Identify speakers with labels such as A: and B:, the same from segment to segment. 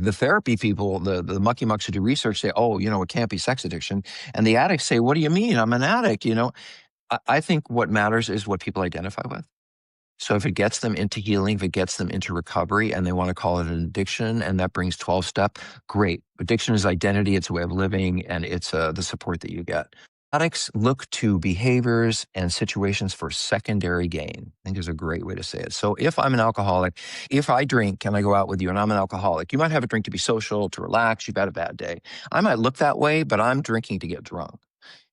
A: The therapy people, the mucky mucks who do research say, oh, it can't be sex addiction. And the addicts say, what do you mean? I'm an addict, I think what matters is what people identify with. So if it gets them into healing, if it gets them into recovery and they want to call it an addiction and that brings 12-step, great. Addiction is identity, it's a way of living, and it's the support that you get. Addicts look to behaviors and situations for secondary gain. I think is a great way to say it. So if I'm an alcoholic, if I drink and I go out with you and I'm an alcoholic, you might have a drink to be social, to relax, you've had a bad day. I might look that way, but I'm drinking to get drunk.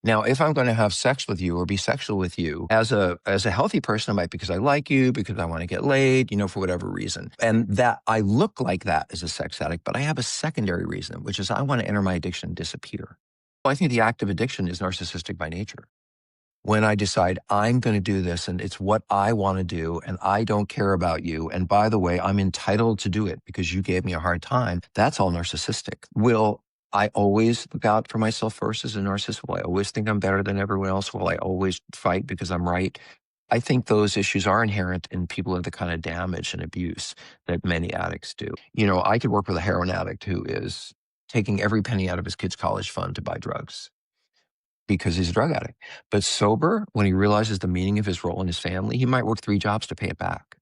A: Now, if I'm going to have sex with you or be sexual with you as a healthy person, it might be because I like you, because I want to get laid, for whatever reason. And that I look like that as a sex addict, but I have a secondary reason, which is I want to enter my addiction and disappear. Well, I think the act of addiction is narcissistic by nature. When I decide I'm going to do this and it's what I want to do and I don't care about you. And by the way, I'm entitled to do it because you gave me a hard time. That's all narcissistic. Will I always look out for myself first as a narcissist? Will I always think I'm better than everyone else? Will I always fight because I'm right? I think those issues are inherent in people with the kind of damage and abuse that many addicts do. I could work with a heroin addict who is taking every penny out of his kid's college fund to buy drugs because he's a drug addict. But sober, when he realizes the meaning of his role in his family, he might work 3 jobs to pay it back.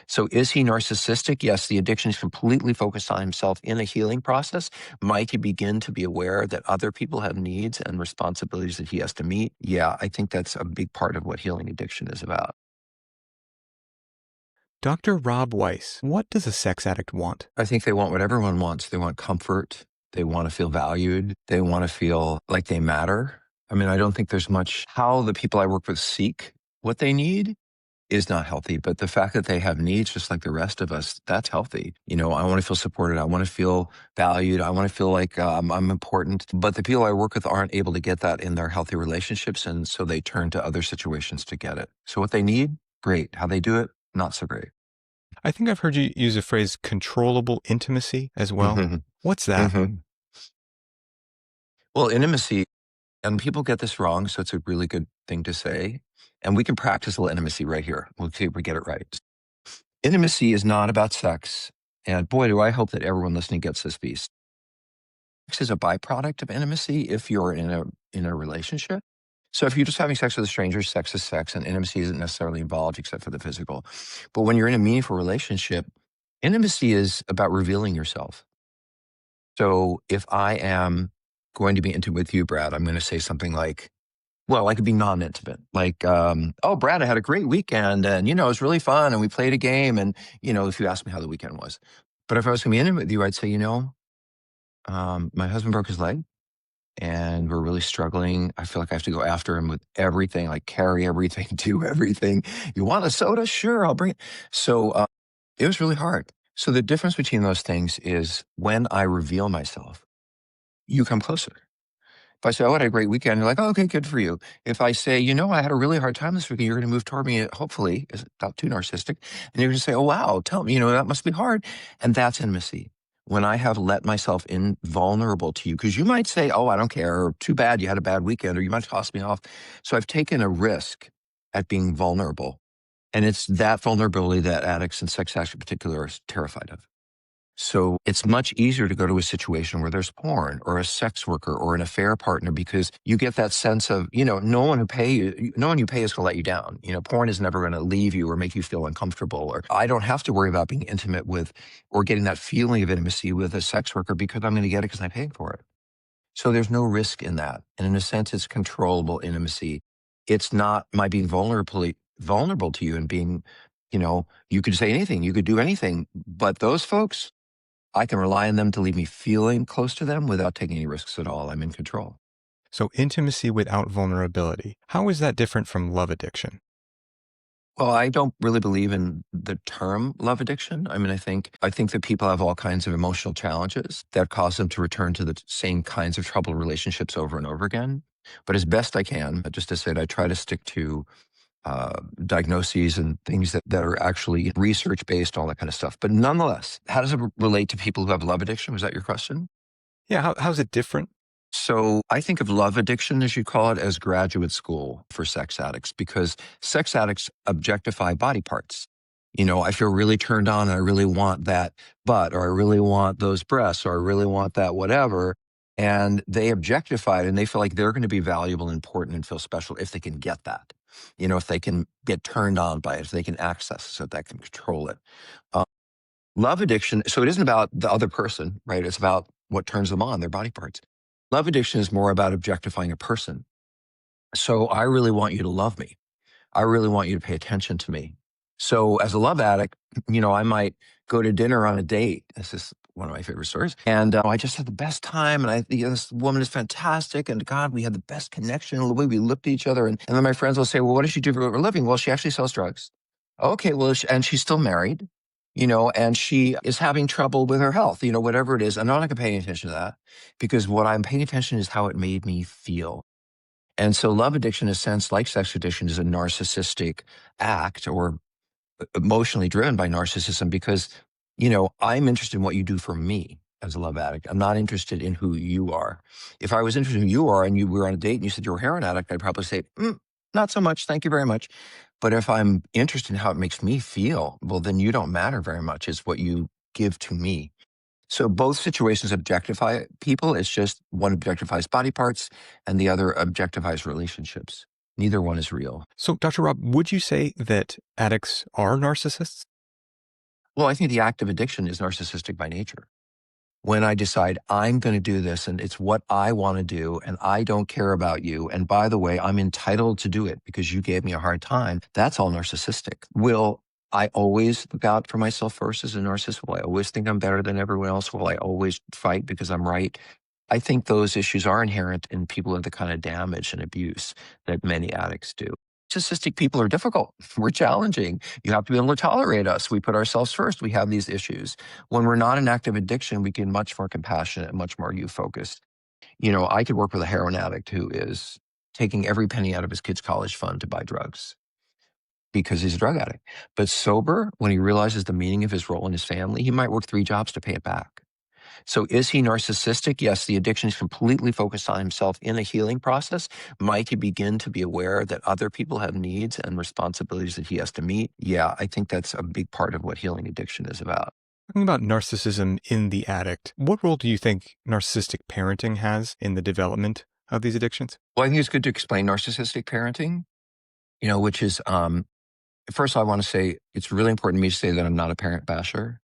A: So is he narcissistic? Yes, the addiction is completely focused on himself in a healing process. Might he begin to be aware that other people have needs and responsibilities that he has to meet? Yeah, I think that's a big part of what healing addiction is about.
B: Dr. Rob Weiss, what does a sex addict want?
A: I think they want what everyone wants. They want comfort. They want to feel valued. They want to feel like they matter. I mean, I don't think there's much how the people I work with seek what they need is not healthy, but the fact that they have needs just like the rest of us, that's healthy. I want to feel supported. I want to feel valued. I want to feel like I'm important. But the people I work with aren't able to get that in their healthy relationships. And so they turn to other situations to get it. So what they need, great. How they do it, not so great.
B: I think I've heard you use the phrase controllable intimacy as well.
A: Mm-hmm.
B: What's that?
A: Mm-hmm. Well, intimacy, and people get this wrong, so it's a really good thing to say. And we can practice a little intimacy right here. We'll see if we get it right. Intimacy is not about sex. And boy, do I hope that everyone listening gets this piece. Sex is a byproduct of intimacy if you're in a relationship. So if you're just having sex with a stranger, sex is sex, and intimacy isn't necessarily involved except for the physical. But when you're in a meaningful relationship, intimacy is about revealing yourself. So if I am going to be intimate with you, Brad, I'm going to say something like, well, I could be non-intimate. Like, oh, Brad, I had a great weekend and, it was really fun and we played a game and, if you asked me how the weekend was. But if I was going to be intimate with you, I'd say, my husband broke his leg and we're really struggling. I feel like I have to go after him with everything, like carry everything, do everything. You want a soda? Sure, I'll bring it. So it was really hard. So the difference between those things is when I reveal myself, you come closer. If I say, oh, I had a great weekend, you're like, oh, okay, good for you. If I say, I had a really hard time this weekend, you're going to move toward me, hopefully, it's not too narcissistic. And you're going to say, oh, wow, tell me, that must be hard. And that's intimacy. When I have let myself in vulnerable to you, because you might say, oh, I don't care, or too bad you had a bad weekend, or you might toss me off. So I've taken a risk at being vulnerable. And it's that vulnerability that addicts and sex addicts in particular are terrified of. So it's much easier to go to a situation where there's porn or a sex worker or an affair partner because you get that sense of, no one you pay is going to let you down. Porn is never going to leave you or make you feel uncomfortable. Or I don't have to worry about being intimate with or getting that feeling of intimacy with a sex worker because I'm going to get it because I'm paying for it. So there's no risk in that. And in a sense, it's controllable intimacy. It's not my being vulnerable to you and being, you could say anything, you could do anything. But those folks, I can rely on them to leave me feeling close to them without taking any risks at all. I'm in control.
B: So intimacy without vulnerability. How is that different from love addiction?
A: Well, I don't really believe in the term love addiction. I mean, I think that people have all kinds of emotional challenges that cause them to return to the same kinds of troubled relationships over and over again. But as best I can, just to say it, I try to stick to diagnoses and things that are actually research-based, all that kind of stuff. But nonetheless, how does it relate to people who have love addiction? Was that your question?
B: Yeah, how's it different?
A: So I think of love addiction, as you call it, as graduate school for sex addicts, because sex addicts objectify body parts. I feel really turned on and I really want that butt, or I really want those breasts, or I really want that whatever. And they objectify it and they feel like they're going to be valuable and important and feel special if they can get that. If they can get turned on by it, if they can access it, so that can control it. Uh, Love addiction. So it isn't about the other person, right? It's about what turns them on, their body parts. Love addiction is more about objectifying a person. So I really want you to love me. I really want you to pay attention to me. So as a love addict, I might go to dinner on a date. This is one of my favorite stories. And I just had the best time. And this woman is fantastic. And God, we had the best connection. The way we looked at each other. And then my friends will say, well, what does she do for a living? Well, she actually sells drugs. Okay, well, and she's still married, and she is having trouble with her health, whatever it is. And I'm not going to pay any attention to that, because what I'm paying attention is how it made me feel. And so love addiction, in a sense, like sex addiction, is a narcissistic act, or emotionally driven by narcissism, because, I'm interested in what you do for me as a love addict. I'm not interested in who you are. If I was interested in who you are and you were on a date and you said you're a heroin addict, I'd probably say, not so much. Thank you very much. But if I'm interested in how it makes me feel, well, then you don't matter very much. It's what you give to me. So both situations objectify people. It's just one objectifies body parts and the other objectifies relationships. Neither one is real.
B: So, Dr. Rob, would you say that addicts are narcissists?
A: Well, I think the act of addiction is narcissistic by nature. When I decide I'm going to do this and it's what I want to do and I don't care about you, and by the way, I'm entitled to do it because you gave me a hard time, that's all narcissistic. Will I always look out for myself first as a narcissist? Will I always think I'm better than everyone else? Will I always fight because I'm right? I think those issues are inherent in people with the kind of damage and abuse that many addicts do. Narcissistic people are difficult. We're challenging. You have to be able to tolerate us. We put ourselves first. We have these issues. When we're not in active addiction, we get much more compassionate and much more you focused. I could work with a heroin addict who is taking every penny out of his kid's college fund to buy drugs because he's a drug addict. But sober, when he realizes the meaning of his role in his family, he might work 3 jobs to pay it back. So is he narcissistic? Yes, the addiction is completely focused on himself in a healing process. Might he begin to be aware that other people have needs and responsibilities that he has to meet? Yeah, I think that's a big part of what healing addiction is about.
B: Talking about narcissism in the addict, what role do you think narcissistic parenting has in the development of these addictions?
A: Well, I think it's good to explain narcissistic parenting, which is, first I want to say it's really important to me to say that I'm not a parent basher.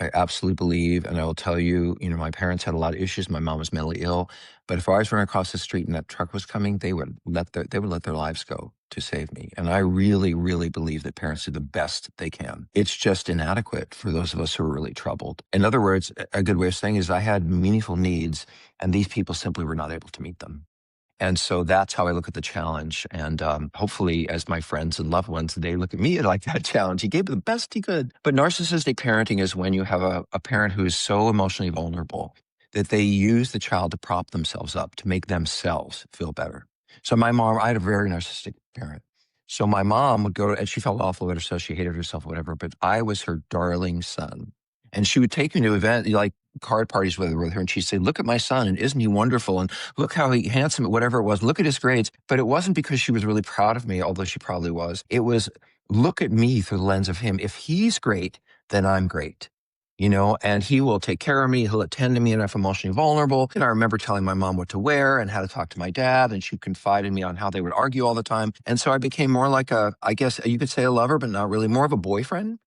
A: I absolutely believe, and I will tell you, my parents had a lot of issues. My mom was mentally ill, but if I was running across the street and that truck was coming, they would let their lives go to save me. And I really, really believe that parents do the best they can. It's just inadequate for those of us who are really troubled. In other words, a good way of saying is I had meaningful needs, and these people simply were not able to meet them. And so that's how I look at the challenge. And hopefully, as my friends and loved ones, they look at me like that challenge. He gave the best he could. But narcissistic parenting is when you have a parent who is so emotionally vulnerable that they use the child to prop themselves up, to make themselves feel better. So my mom, I had a very narcissistic parent. So my mom would go, and she felt awful about herself. She hated herself, whatever. But I was her darling son. And she would take me to events like card parties with her, and she'd say, look at my son, and isn't he wonderful? And look how handsome, whatever it was. Look at his grades. But it wasn't because she was really proud of me, although she probably was. It was, look at me through the lens of him. If he's great, then I'm great. And he will take care of me. He'll attend to me, and if I'm emotionally vulnerable. And I remember telling my mom what to wear and how to talk to my dad, and she'd confide in me on how they would argue all the time. And so I became more like I guess you could say a lover, but not really, more of a boyfriend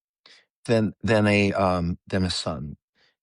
A: than a son.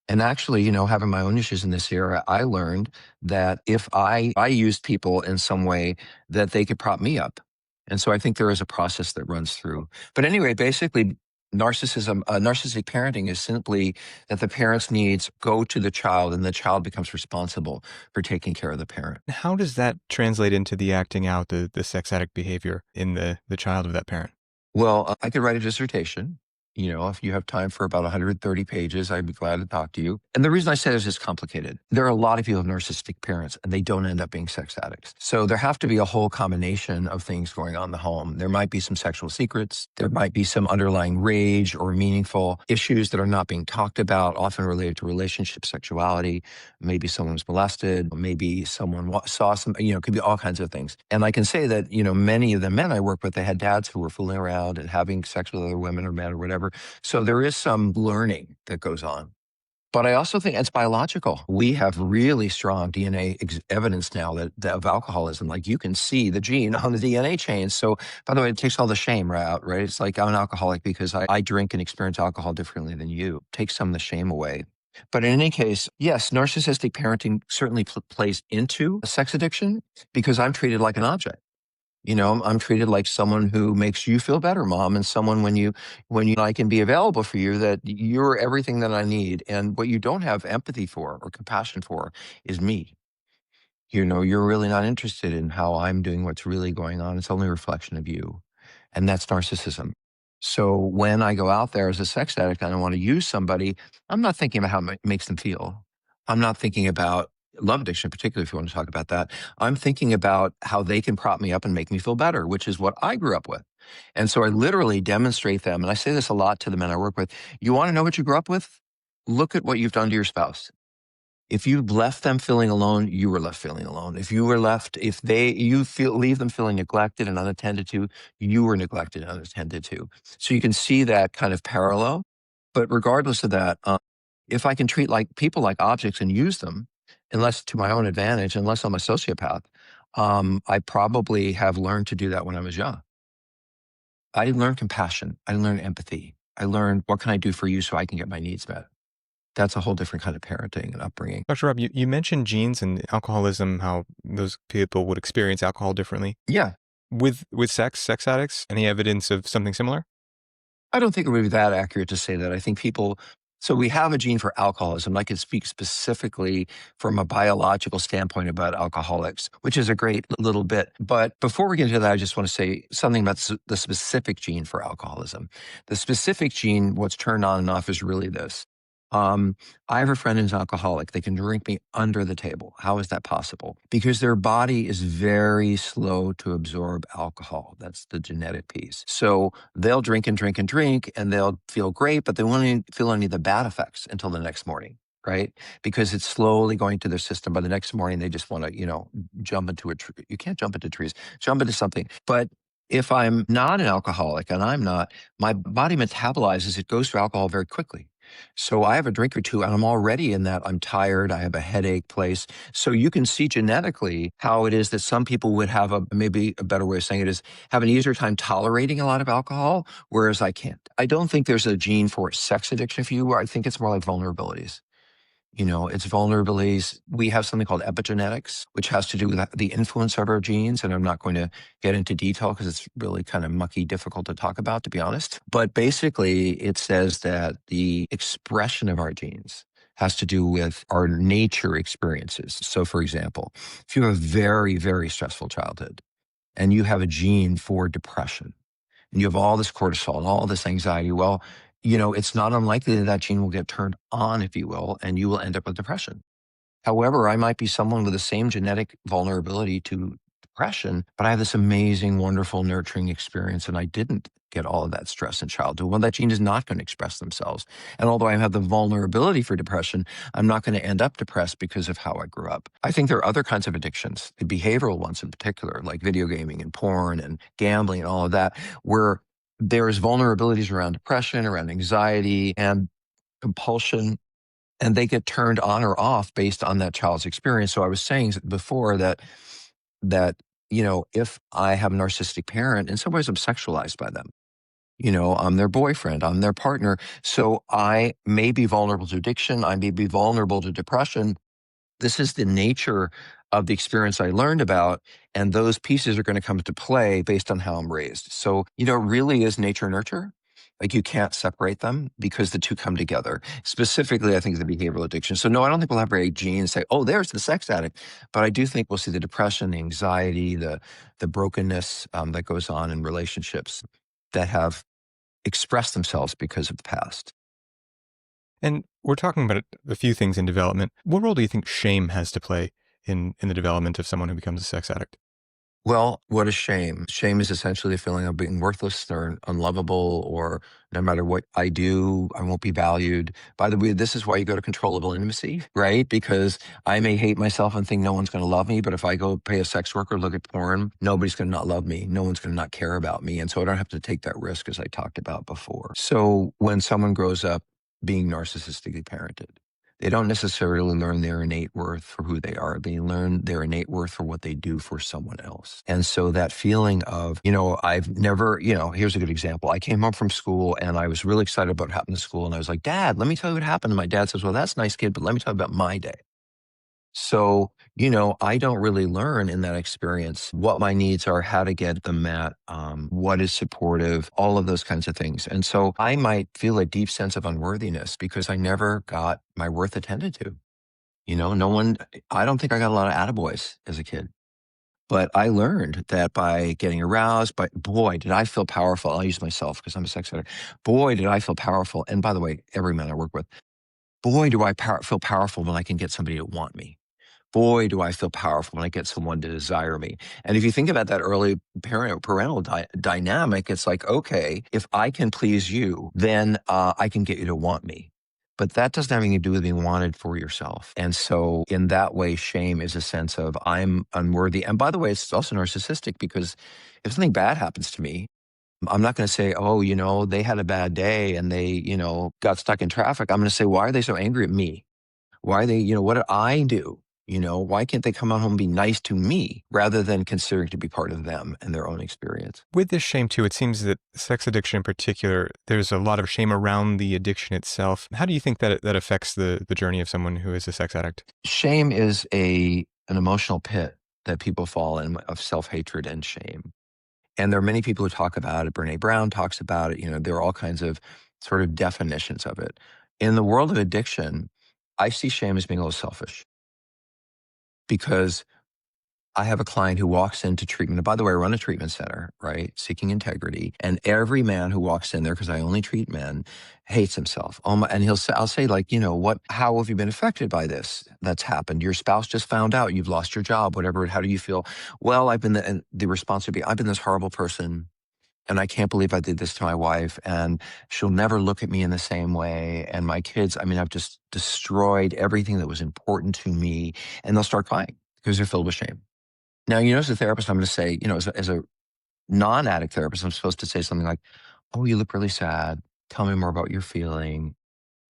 A: And actually, having my own issues in this era, I learned that if I used people in some way, that they could prop me up. And so I think there is a process that runs through. But anyway, basically, narcissistic parenting is simply that the parent's needs go to the child and the child becomes responsible for taking care of the parent.
B: How does that translate into the acting out, the sex addict behavior in the child of that parent?
A: Well, I could write a dissertation. If you have time for about 130 pages, I'd be glad to talk to you. And the reason I say this is complicated. There are a lot of people who have narcissistic parents, and they don't end up being sex addicts. So there have to be a whole combination of things going on in the home. There might be some sexual secrets. There might be some underlying rage or meaningful issues that are not being talked about, often related to relationship sexuality. Maybe someone was molested. Maybe someone saw some, it could be all kinds of things. And I can say that, many of the men I work with, they had dads who were fooling around and having sex with other women or men or whatever. whatever. So there is some learning that goes on. But I also think it's biological. We have really strong DNA evidence now that of alcoholism. Like you can see the gene on the DNA chain. So, by the way, it takes all the shame right out, right? It's like I'm an alcoholic because I drink and experience alcohol differently than you. Take some of the shame away. But in any case, yes, narcissistic parenting certainly plays into sex addiction because I'm treated like an object. I'm treated like someone who makes you feel better, mom, and someone when I can be available for you, that you're everything that I need. And what you don't have empathy for or compassion for is me. You're really not interested in how I'm doing, what's really going on. It's only a reflection of you. And that's narcissism. So when I go out there as a sex addict and I want to use somebody, I'm not thinking about how it makes them feel. I'm not thinking about love addiction, particularly if you want to talk about that. I'm thinking about how they can prop me up and make me feel better, which is what I grew up with. And so I literally demonstrate them. And I say this a lot to the men I work with. You want to know what you grew up with? Look at what you've done to your spouse. If you left them feeling alone, you were left feeling alone. If you were left, if they, you feel, leave them feeling neglected and unattended to, you were neglected and unattended to. So you can see that kind of parallel. But regardless of that, if I can treat like people like objects and use them, unless to my own advantage, unless I'm a sociopath, I probably have learned to do that when I was young. I didn't learn compassion. I didn't learn empathy. I learned what can I do for you so I can get my needs met. That's a whole different kind of parenting and upbringing.
B: Dr. Rob, you mentioned genes and alcoholism, how those people would experience alcohol differently.
A: Yeah.
B: With sex addicts, any evidence of something similar?
A: I don't think it would be that accurate to say that. I think so we have a gene for alcoholism. I can speak specifically from a biological standpoint about alcoholics, which is a great little bit. But before we get into that, I just want to say something about the specific gene for alcoholism. The specific gene, what's turned on and off is really this. I have a friend who's alcoholic. They can drink me under the table. How is that possible? Because their body is very slow to absorb alcohol. That's the genetic piece. So they'll drink and drink and drink, and they'll feel great, but they won't feel any of the bad effects until the next morning, right? Because it's slowly going to their system. By the next morning, they just want to, jump into a tree. You can't jump into trees, jump into something. But if I'm not an alcoholic, and I'm not, my body metabolizes, it goes through alcohol very quickly. So I have a drink or two and I'm already in that I'm tired, I have a headache place. So you can see genetically how it is that some people would have maybe a better way of saying it is have an easier time tolerating a lot of alcohol, whereas I can't. I don't think there's a gene for sex addiction for you. I think it's more like vulnerabilities. It's vulnerabilities. We have something called epigenetics, which has to do with the influence of our genes. And I'm not going to get into detail because it's really kind of mucky, difficult to talk about, to be honest. But basically, it says that the expression of our genes has to do with our nature experiences. So, for example, if you have a very, very stressful childhood and you have a gene for depression, and you have all this cortisol and all this anxiety, well, it's not unlikely that that gene will get turned on, if you will, and you will end up with depression. However, I might be someone with the same genetic vulnerability to depression, but I have this amazing, wonderful, nurturing experience, and I didn't get all of that stress in childhood. Well, that gene is not going to express themselves. And although I have the vulnerability for depression, I'm not going to end up depressed because of how I grew up. I think there are other kinds of addictions, the behavioral ones in particular, like video gaming and porn and gambling and all of that, where there's vulnerabilities around depression, around anxiety and compulsion, and they get turned on or off based on that child's experience. So I was saying before that if I have a narcissistic parent, in some ways I'm sexualized by them. I'm their boyfriend, I'm their partner. So I may be vulnerable to addiction, I may be vulnerable to depression. This is the nature of the experience I learned about, and those pieces are going to come into play based on how I'm raised. So, it really is nature nurture. Like you can't separate them because the two come together. Specifically, I think the behavioral addiction. So no, I don't think we'll have a gene and say, oh, there's the sex addict. But I do think we'll see the depression, the anxiety, the brokenness that goes on in relationships that have expressed themselves because of the past.
B: And we're talking about a few things in development. What role do you think shame has to play in the development of someone who becomes a sex addict?
A: Well, what a shame. Shame is essentially a feeling of being worthless or unlovable, or no matter what I do, I won't be valued. By the way, this is why you go to controllable intimacy, right? Because I may hate myself and think no one's going to love me, but if I go pay a sex worker, look at porn, nobody's going to not love me. No one's going to not care about me. And so I don't have to take that risk, as I talked about before. So when someone grows up being narcissistically parented, they don't necessarily learn their innate worth for who they are. They learn their innate worth for what they do for someone else. And so that feeling of, I've never, here's a good example. I came home from school and I was really excited about what happened to school. And I was like, Dad, let me tell you what happened. And my dad says, well, that's nice, kid, but let me tell you about my day. So, I don't really learn in that experience what my needs are, how to get them met, what is supportive, all of those kinds of things. And so I might feel a deep sense of unworthiness because I never got my worth attended to. No one, I don't think I got a lot of attaboys as a kid. But I learned that by getting aroused, boy, did I feel powerful. I'll use myself because I'm a sex addict. Boy, did I feel powerful. And by the way, every man I work with, boy, do I feel powerful when I can get somebody to want me. Boy, do I feel powerful when I get someone to desire me. And if you think about that early parental dynamic, it's like, okay, if I can please you, then I can get you to want me. But that doesn't have anything to do with being wanted for yourself. And so in that way, shame is a sense of I'm unworthy. And by the way, it's also narcissistic because if something bad happens to me, I'm not going to say, oh, they had a bad day and they, got stuck in traffic. I'm going to say, why are they so angry at me? Why are they, what did I do? Why can't they come out home and be nice to me rather than considering to be part of them and their own experience?
B: With this shame, too, it seems that sex addiction in particular, there's a lot of shame around the addiction itself. How do you think that that affects the journey of someone who is a sex addict?
A: Shame is an emotional pit that people fall in of self-hatred and shame. And there are many people who talk about it. Brene Brown talks about it. There are all kinds of sort of definitions of it. In the world of addiction, I see shame as being a little selfish because I have a client who walks into treatment. And by the way, I run a treatment center, right? Seeking integrity. And every man who walks in there, because I only treat men, hates himself. And I'll say like, how have you been affected by this that's happened? Your spouse just found out you've lost your job, whatever. How do you feel? Well, and the response would be, I've been this horrible person. And I can't believe I did this to my wife. And she'll never look at me in the same way. And my kids, I've just destroyed everything that was important to me. And they'll start crying because they're filled with shame. Now, as a therapist, I'm going to say, as a non-addict therapist, I'm supposed to say something like, oh, you look really sad. Tell me more about your feeling.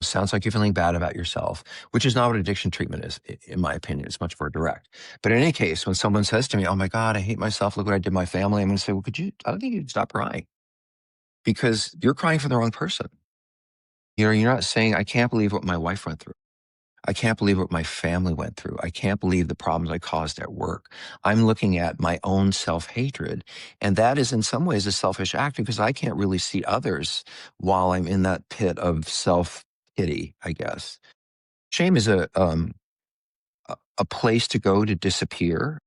A: Sounds like you're feeling bad about yourself, which is not what addiction treatment is, in my opinion. It's much more direct. But in any case, when someone says to me, oh my God, I hate myself. Look what I did to my family. I'm going to say, well, I don't think you'd stop crying because you're crying for the wrong person. You're not saying, I can't believe what my wife went through. I can't believe what my family went through. I can't believe the problems I caused at work. I'm looking at my own self-hatred. And that is in some ways a selfish act because I can't really see others while I'm in that pit of self-pity, I guess. Shame is a place to go to disappear.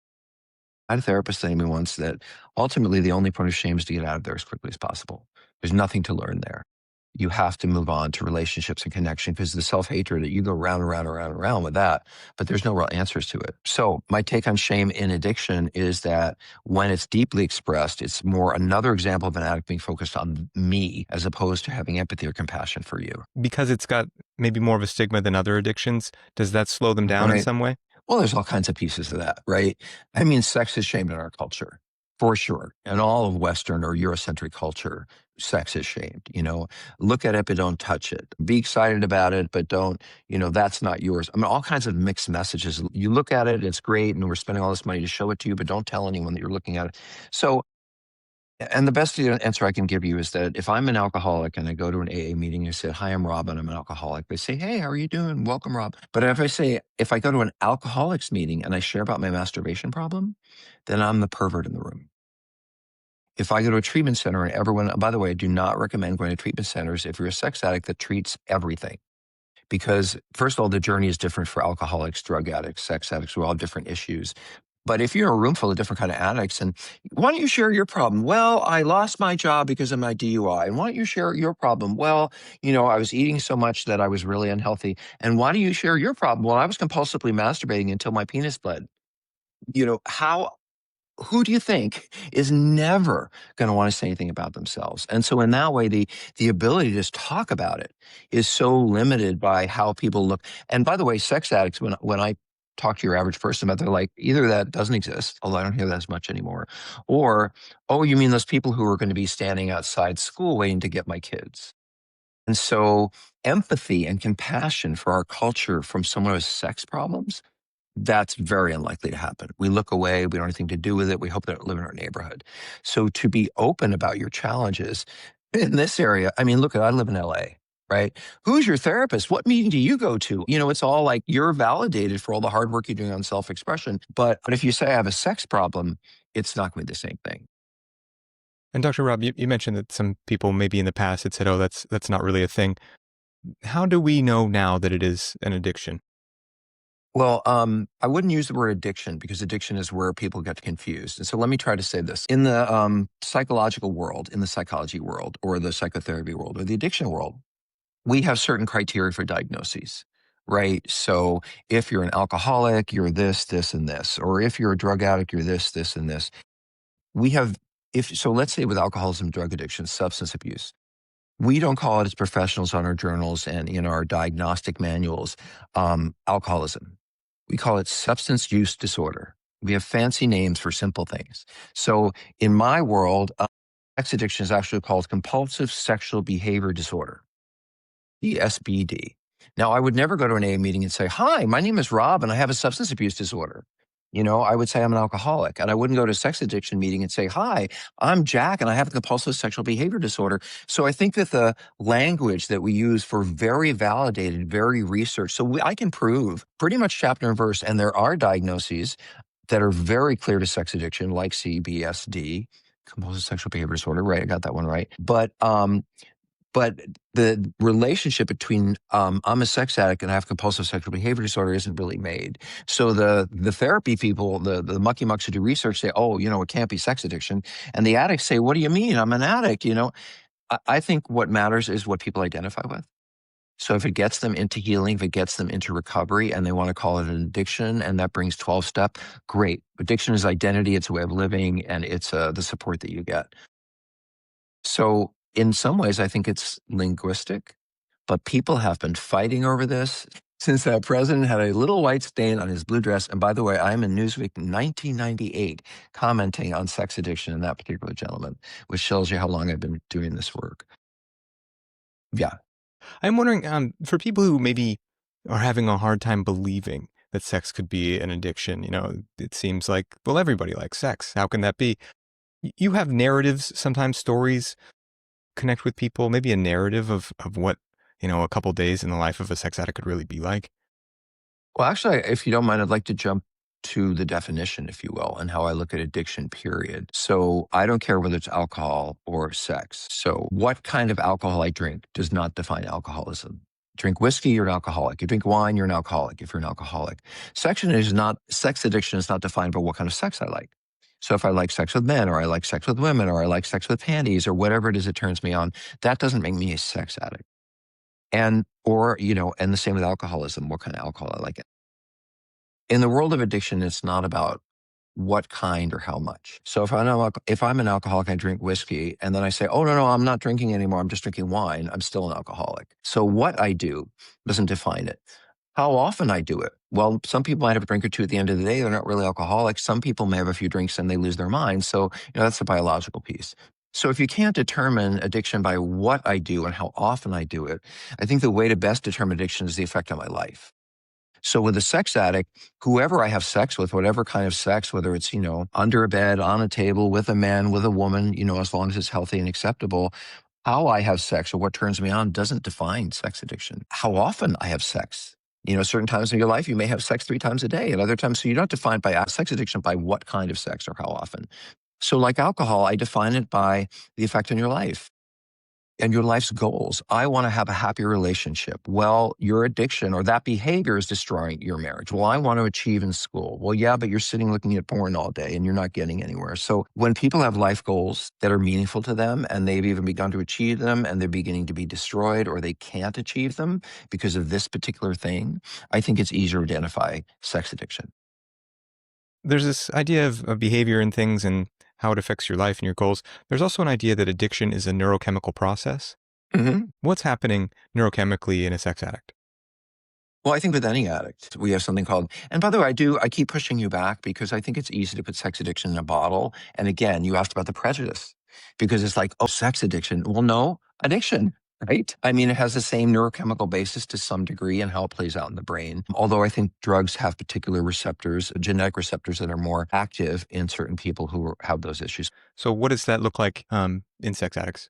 A: I had a therapist say to me once that ultimately the only point of shame is to get out of there as quickly as possible. There's nothing to learn there. You have to move on to relationships and connection because the self-hatred that you go round and round and round and round with that, but there's no real answers to it. So my take on shame in addiction is that when it's deeply expressed, it's more another example of an addict being focused on me as opposed to having empathy or compassion for you.
B: Because it's got maybe more of a stigma than other addictions, does that slow them down in
A: Right.
B: some way?
A: Well, there's all kinds of pieces of that, right? Sex is shamed in our culture, for sure. In all of Western or Eurocentric culture, sex is shamed. Look at it, but don't touch it. Be excited about it, but don't, that's not yours. All kinds of mixed messages. You look at it, it's great, and we're spending all this money to show it to you, but don't tell anyone that you're looking at it. So, and the best answer I can give you is that if I'm an alcoholic and I go to an AA meeting and I say, hi, I'm Rob and I'm an alcoholic, they say, hey, how are you doing? Welcome, Rob. But if I go to an alcoholics meeting and I share about my masturbation problem, then I'm the pervert in the room. If I go to a treatment center and everyone, by the way, I do not recommend going to treatment centers if you're a sex addict that treats everything. Because first of all, the journey is different for alcoholics, drug addicts, sex addicts. We all have different issues. But if you're in a room full of different kind of addicts, and why don't you share your problem? Well, I lost my job because of my DUI. And why don't you share your problem? Well, I was eating so much that I was really unhealthy. And why do you share your problem? Well, I was compulsively masturbating until my penis bled. How who do you think is never going to want to say anything about themselves? And so in that way, the ability to just talk about it is so limited by how people look. And by the way, sex addicts, when I talk to your average person about, they're like, either that doesn't exist, although I don't hear that as much anymore, or, oh, you mean those people who are going to be standing outside school waiting to get my kids? And so empathy and compassion for our culture from someone who has sex problems, that's very unlikely to happen. We look away. We don't have anything to do with it. We hope they don't live in our neighborhood. So to be open about your challenges in this area, I mean, look, I live in LA, right? Who's your therapist? What meeting do you go to? You know, it's all like you're validated for all the hard work you're doing on self-expression. But if you say I have a sex problem, it's not going to be the same thing.
B: And Dr. Rob, you mentioned that some people maybe in the past had said, oh, that's not really a thing. How do we know now that it is an addiction?
A: Well, I wouldn't use the word addiction because addiction is where people get confused. And so let me try to say this. In the psychological world, in the psychology world, or the psychotherapy world, or the addiction world, we have certain criteria for diagnoses, right? So if you're an alcoholic, you're this, this, and this. Or if you're a drug addict, you're this, this, and this. We have, so let's say with alcoholism, drug addiction, substance abuse. We don't call it as professionals on our journals and in our diagnostic manuals, alcoholism. We call it substance use disorder. We have fancy names for simple things. So in my world, sex addiction is actually called compulsive sexual behavior disorder. ESBD. Now, I would never go to an AA meeting and say, hi, my name is Rob and I have a substance abuse disorder. You know, I would say I'm an alcoholic. And I wouldn't go to a sex addiction meeting and say, hi, I'm Jack and I have a compulsive sexual behavior disorder. So I think that the language that we use for very validated, very researched, I can prove pretty much chapter and verse, and there are diagnoses that are very clear to sex addiction, like CBSD, compulsive sexual behavior disorder, right? I got that one right. But the relationship between I'm a sex addict and I have compulsive sexual behavior disorder isn't really made. So the therapy people, the mucky mucks who do research say, oh, you know, it can't be sex addiction. And the addicts say, what do you mean? I'm an addict. You know, I think what matters is what people identify with. So if it gets them into healing, if it gets them into recovery and they want to call it an addiction and that brings 12-step, great. Addiction is identity, it's a way of living, and it's the support that you get. So in some ways, I think it's linguistic, but people have been fighting over this since that president had a little white stain on his blue dress. And by the way, I'm in Newsweek 1998 commenting on sex addiction in that particular gentleman, which shows you how long I've been doing this work. Yeah.
B: I'm wondering, for people who maybe are having a hard time believing that sex could be an addiction, you know, it seems like, well, everybody likes sex. How can that be? You have narratives, sometimes stories connect with people, maybe a narrative of what, you know, a couple days in the life of a sex addict could really be like.
A: Well, actually, if you don't mind, I'd like to jump to the definition, if you will, and how I look at addiction, period. So I don't care whether it's alcohol or sex. So what kind of alcohol I drink does not define alcoholism. Drink whiskey, you're an alcoholic. You drink wine, you're an alcoholic if you're an alcoholic. Sex addiction is not defined by what kind of sex I like. So if I like sex with men, or I like sex with women, or I like sex with panties, or whatever it is that turns me on, that doesn't make me a sex addict. And, or, you know, and the same with alcoholism, what kind of alcohol I like. In the world of addiction, it's not about what kind or how much. So if I'm an alcoholic, I drink whiskey, and then I say, oh, no, I'm not drinking anymore. I'm just drinking wine. I'm still an alcoholic. So what I do doesn't define it. How often I do it? Well, some people might have a drink or two at the end of the day. They're not really alcoholics. Some people may have a few drinks and they lose their mind. So, you know, that's the biological piece. So if you can't determine addiction by what I do and how often I do it, I think the way to best determine addiction is the effect on my life. So with a sex addict, whoever I have sex with, whatever kind of sex, whether it's, you know, under a bed, on a table, with a man, with a woman, you know, as long as it's healthy and acceptable, how I have sex or what turns me on doesn't define sex addiction. How often I have sex. You know, certain times in your life, you may have sex 3 times a day, and other times, so you're not defined by sex addiction by what kind of sex or how often. So like alcohol, I define it by the effect on your life and your life's goals. I want to have a happy relationship. Well, your addiction or that behavior is destroying your marriage. Well, I want to achieve in school. Well, yeah, but you're sitting looking at porn all day and you're not getting anywhere. So when people have life goals that are meaningful to them and they've even begun to achieve them and they're beginning to be destroyed or they can't achieve them because of this particular thing, I think it's easier to identify sex addiction.
B: There's this idea of behavior and things and how it affects your life and your goals. There's also an idea that addiction is a neurochemical process.
A: Hmm.
B: What's happening neurochemically in a sex addict?
A: Well, I think with any addict, we have something called, and by the way, I keep pushing you back because I think it's easy to put sex addiction in a bottle. And again, you asked about the prejudice because it's like, oh, sex addiction. Well, no, addiction, right? I mean, it has the same neurochemical basis to some degree and how it plays out in the brain. Although I think drugs have particular receptors, genetic receptors that are more active in certain people who have those issues.
B: So what does that look like in sex addicts?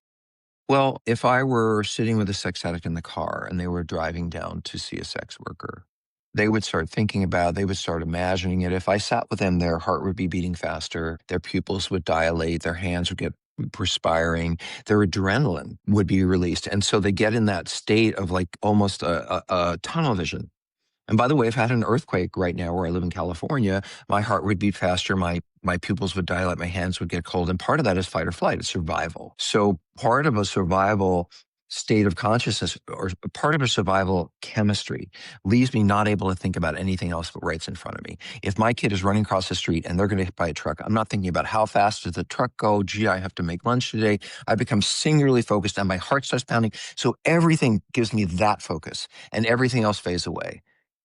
A: Well, if I were sitting with a sex addict in the car and they were driving down to see a sex worker, they would start thinking about, they would start imagining it. If I sat with them, their heart would be beating faster, their pupils would dilate, their hands would get perspiring, their adrenaline would be released. And so they get in that state of like almost a tunnel vision. And by the way, if I had an earthquake right now where I live in California, my heart would beat faster, my pupils would dilate, my hands would get cold. And part of that is fight or flight, it's survival. So part of a survival state of consciousness or part of a survival chemistry leaves me not able to think about anything else but what's in front of me. If my kid is running across the street and they're going to get hit by a truck, I'm not thinking about how fast does the truck go? Gee, I have to make lunch today. I become singularly focused and my heart starts pounding. So everything gives me that focus and everything else fades away.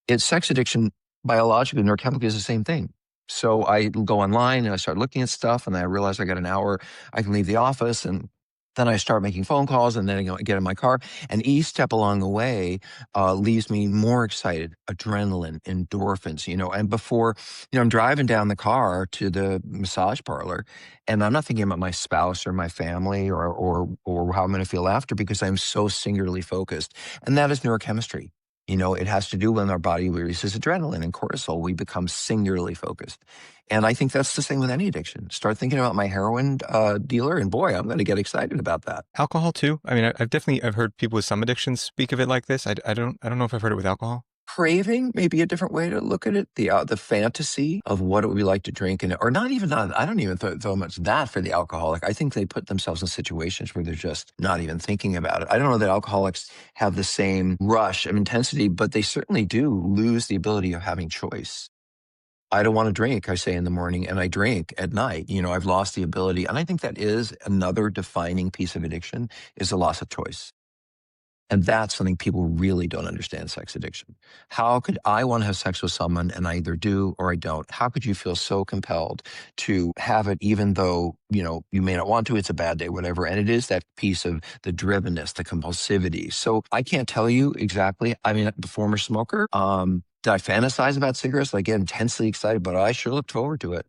A: It's sex addiction biologically, neurochemically is the same thing. So I go online and I start looking at stuff and I realize I got an hour, I can leave the office and then I start making phone calls and then I get in my car and each step along the way leaves me more excited, adrenaline, endorphins, and before, I'm driving down the car to the massage parlor and I'm not thinking about my spouse or my family or how I'm going to feel after because I'm so singularly focused. And that is neurochemistry. It has to do when our body releases adrenaline and cortisol. We become singularly focused. And I think that's the same with any addiction. Start thinking about my heroin dealer, and boy, I'm going to get excited about that.
B: Alcohol too? I mean, I've heard people with some addictions speak of it like this. I don't know if I've heard it with alcohol.
A: Craving may be a different way to look at it. The fantasy of what it would be like to drink, or not even that. I don't even throw much that for the alcoholic. I think they put themselves in situations where they're just not even thinking about it. I don't know that alcoholics have the same rush of intensity, but they certainly do lose the ability of having choice. I don't want to drink, I say in the morning, and I drink at night. I've lost the ability. And I think that is another defining piece of addiction is the loss of choice. And that's something people really don't understand sex addiction. How could I want to have sex with someone and I either do or I don't? How could you feel so compelled to have it even though, you may not want to, it's a bad day, whatever. And it is that piece of the drivenness, the compulsivity. So I can't tell you exactly. I mean, the former smoker, did I fantasize about cigarettes? I get intensely excited, but I sure looked forward to it.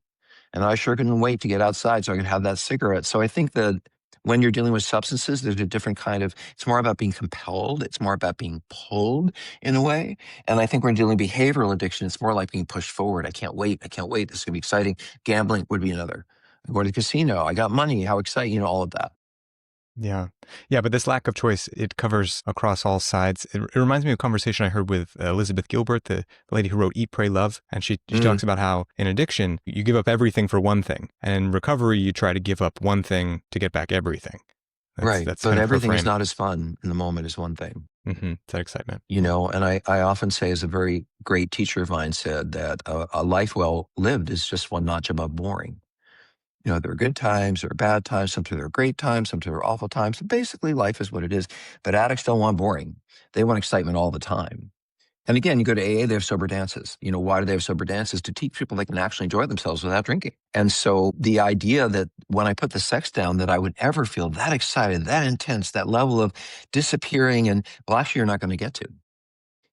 A: And I sure couldn't wait to get outside so I could have that cigarette. So I think that when you're dealing with substances, there's a different kind of, it's more about being compelled. It's more about being pulled in a way. And I think when dealing with behavioral addiction, it's more like being pushed forward. I can't wait. I can't wait. This is going to be exciting. Gambling would be another. I go to the casino. I got money. How exciting, all of that.
B: Yeah. Yeah, but this lack of choice, it covers across all sides. It reminds me of a conversation I heard with Elizabeth Gilbert, the lady who wrote Eat, Pray, Love. And she talks about how in addiction, you give up everything for one thing. And in recovery, you try to give up one thing to get back everything.
A: Right.
B: That's
A: but
B: kind of
A: everything
B: her
A: is
B: frame.
A: not as fun in the moment as one thing.
B: Mm-hmm. That excitement.
A: And I often say, as a very great teacher of mine said, that a life well lived is just one notch above boring. There are good times, there are bad times, sometimes there are great times, sometimes there are awful times. Basically, life is what it is. But addicts don't want boring. They want excitement all the time. And again, you go to AA, they have sober dances. Why do they have sober dances? To teach people they can actually enjoy themselves without drinking. And so the idea that when I put the sex down, that I would ever feel that excited, that intense, that level of disappearing, and well, actually, you're not going to get to.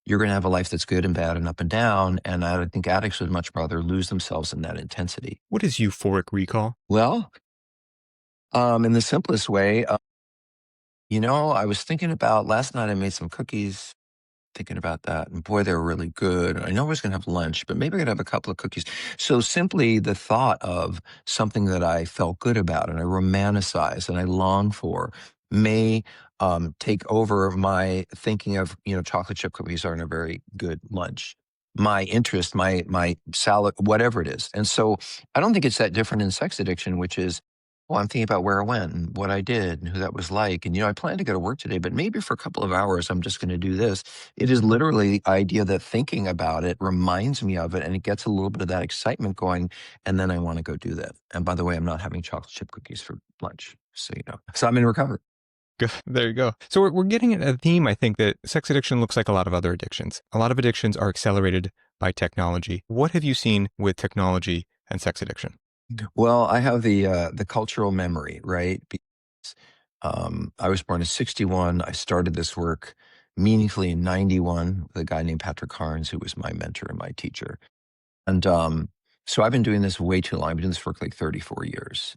A: You're going to have a life that's good and bad and up and down. And I think addicts would much rather lose themselves in that intensity.
B: What is euphoric recall?
A: Well, in the simplest way, I was thinking about last night, I made some cookies, thinking about that. And boy, they were really good. I know I was going to have lunch, but maybe I could have a couple of cookies. So simply the thought of something that I felt good about and I romanticize and I long for may take over my thinking of, chocolate chip cookies aren't a very good lunch. My interest, my salad, whatever it is. And so I don't think it's that different in sex addiction, which is Well, I'm thinking about where I went and what I did and who that was like. And, I plan to go to work today, but maybe for a couple of hours, I'm just going to do this. It is literally the idea that thinking about it reminds me of it and it gets a little bit of that excitement going. And then I want to go do that. And by the way, I'm not having chocolate chip cookies for lunch. So, so I'm in recovery.
B: Good. There you go. So we're getting at a theme, I think, that sex addiction looks like a lot of other addictions. A lot of addictions are accelerated by technology. What have you seen with technology and sex addiction?
A: Well, I have the cultural memory, right? Because, I was born in '61. I started this work meaningfully in '91 with a guy named Patrick Carnes, who was my mentor and my teacher. And so I've been doing this way too long. I've been doing this work like 34 years.